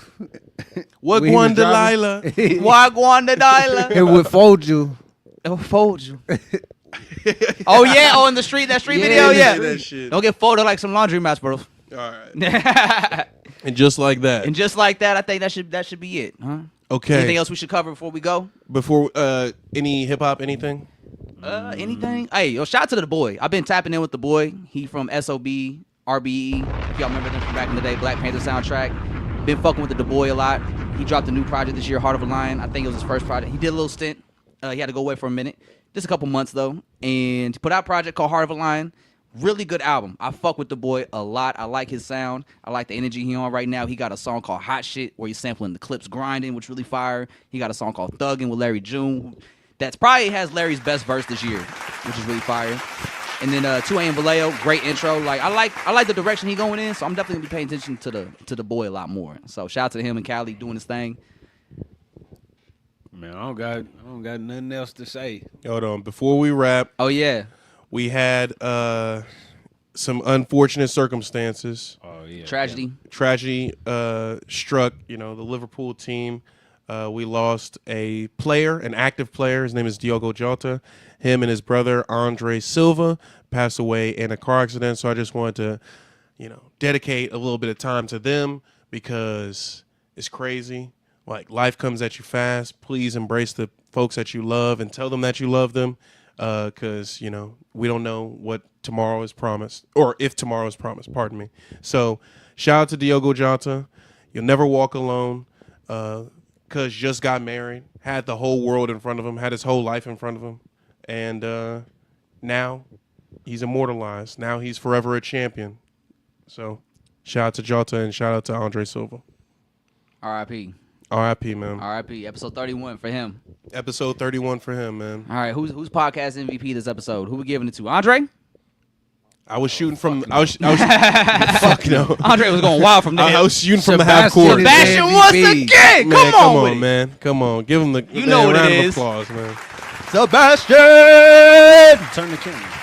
Wagwan Delilah.
Wagwan Delilah.
It would fold you.
It will fold you. Oh yeah, in the street, that street video,
that shit.
Don't get folded like some laundry mats, bro.
All right. And just like that.
And just like that, I think that should be it, huh?
Okay.
Anything else we should cover before we go?
Before any hip hop, anything?
Anything? Hey, shout out to the boy. I've been tapping in with the boy. He from SOB, RBE. If y'all remember them from back in the day, Black Panther soundtrack. Been fucking with the boy a lot. He dropped a new project this year, Heart of a Lion. I think it was his first project. He did a little stint. He had to go away for a minute. Just a couple months though. And he put out a project called Heart of a Lion. Really good album. I fuck with the boy a lot. I like his sound. I like the energy he on right now. He got a song called Hot Shit where he's sampling the Clips Grinding, which really fire. He got a song called Thuggin' with Larry June. That's probably has Larry's best verse this year, which is really fire. And then 2AM Vallejo, great intro. Like I like the direction he going in, so I'm definitely gonna be paying attention to the boy a lot more. So shout out to him and Cali doing his thing.
Man, I don't got nothing else to say.
Hold on. Before we wrap,
Oh yeah.
we had some unfortunate circumstances.
Oh yeah.
Tragedy.
Tragedy struck, the Liverpool team. We lost a player, an active player. His name is DIOGO JOTA. Him and his brother, Andre Silva, passed away in a car accident. So I just wanted to, dedicate a little bit of time to them because it's crazy. Like, life comes at you fast. Please embrace the folks that you love and tell them that you love them because, we don't know what tomorrow is promised or if tomorrow is promised, pardon me. So shout out to DIOGO JOTA. You'll never walk alone. Cuz just got married, had the whole world in front of him, had his whole life in front of him. And now he's immortalized. Now he's forever a champion. So shout out to Jota and shout out to Andre Silva.
R.I.P.
R.I.P., man.
R.I.P. Episode 31 for him.
Episode 31 for him, man.
All right, who's podcast MVP this episode? Who we giving it to? Andre?
I was shooting from fuck no.
Andre was going wild from there.
I was shooting from the half court.
Sebastian once again.
Man,
Come on with it.
man. Come on. Give him the
know what
round
it
of
is.
applause, man.
Sebastian!
Turn the camera.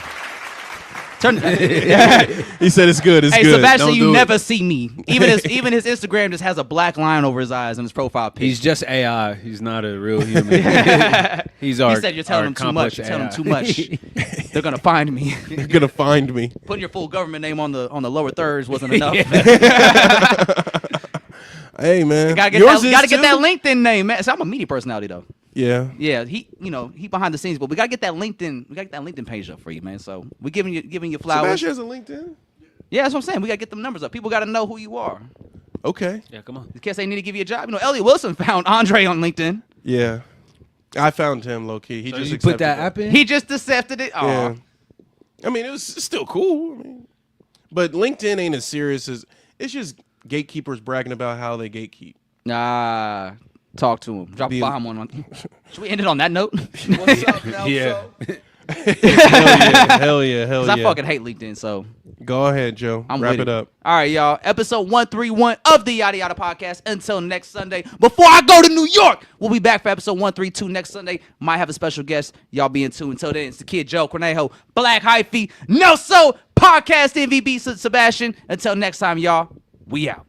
He said it's good. It's
Hey,
good.
Sebastian,
Don't
you
do
never
it.
see me. Even his Instagram just has a black line over his eyes in his profile picture.
He's just AI. He's not a real human. He's our.
He said you're telling him too much. You're telling him too much. They're gonna find me.
You're gonna find me.
Putting your full government name on the lower thirds wasn't enough.
Hey, man.
Gotta get that LinkedIn name, man. So I'm a media personality though.
Yeah.
Yeah, he behind the scenes, but we gotta get that LinkedIn page up for you, man. So we giving you flowers.
Sebastian has a LinkedIn.
Yeah, that's what I'm saying. We gotta get them numbers up. People gotta know who you are.
Okay.
Yeah, come on.
In case they need to give you a job. Elliot Wilson found Andre on LinkedIn.
Yeah. I found him low key. He
So
just
you
accepted
put that app in?
He just accepted it. Aw.
Yeah. I mean, it's still cool. But LinkedIn ain't as serious as it's just gatekeepers bragging about how they gatekeep.
Nah. Talk to him. Drop a
Be-
bomb on him. Should we end it on that note?
What's up, now?
Yeah.
Hell yeah.
Because I fucking hate LinkedIn, so
Go ahead, Joe.
I'm
Wrap
with
it up.
All right, y'all. Episode 131 of the Yada Yada Podcast. Until next Sunday, before I go to New York, we'll be back for episode 132 next Sunday. Might have a special guest. Y'all be in tune. Until then, it's the Kid Joe Cornejo, Black Hyphy, Nelso, Podcast MVP Sebastian. Until next time, y'all. We out.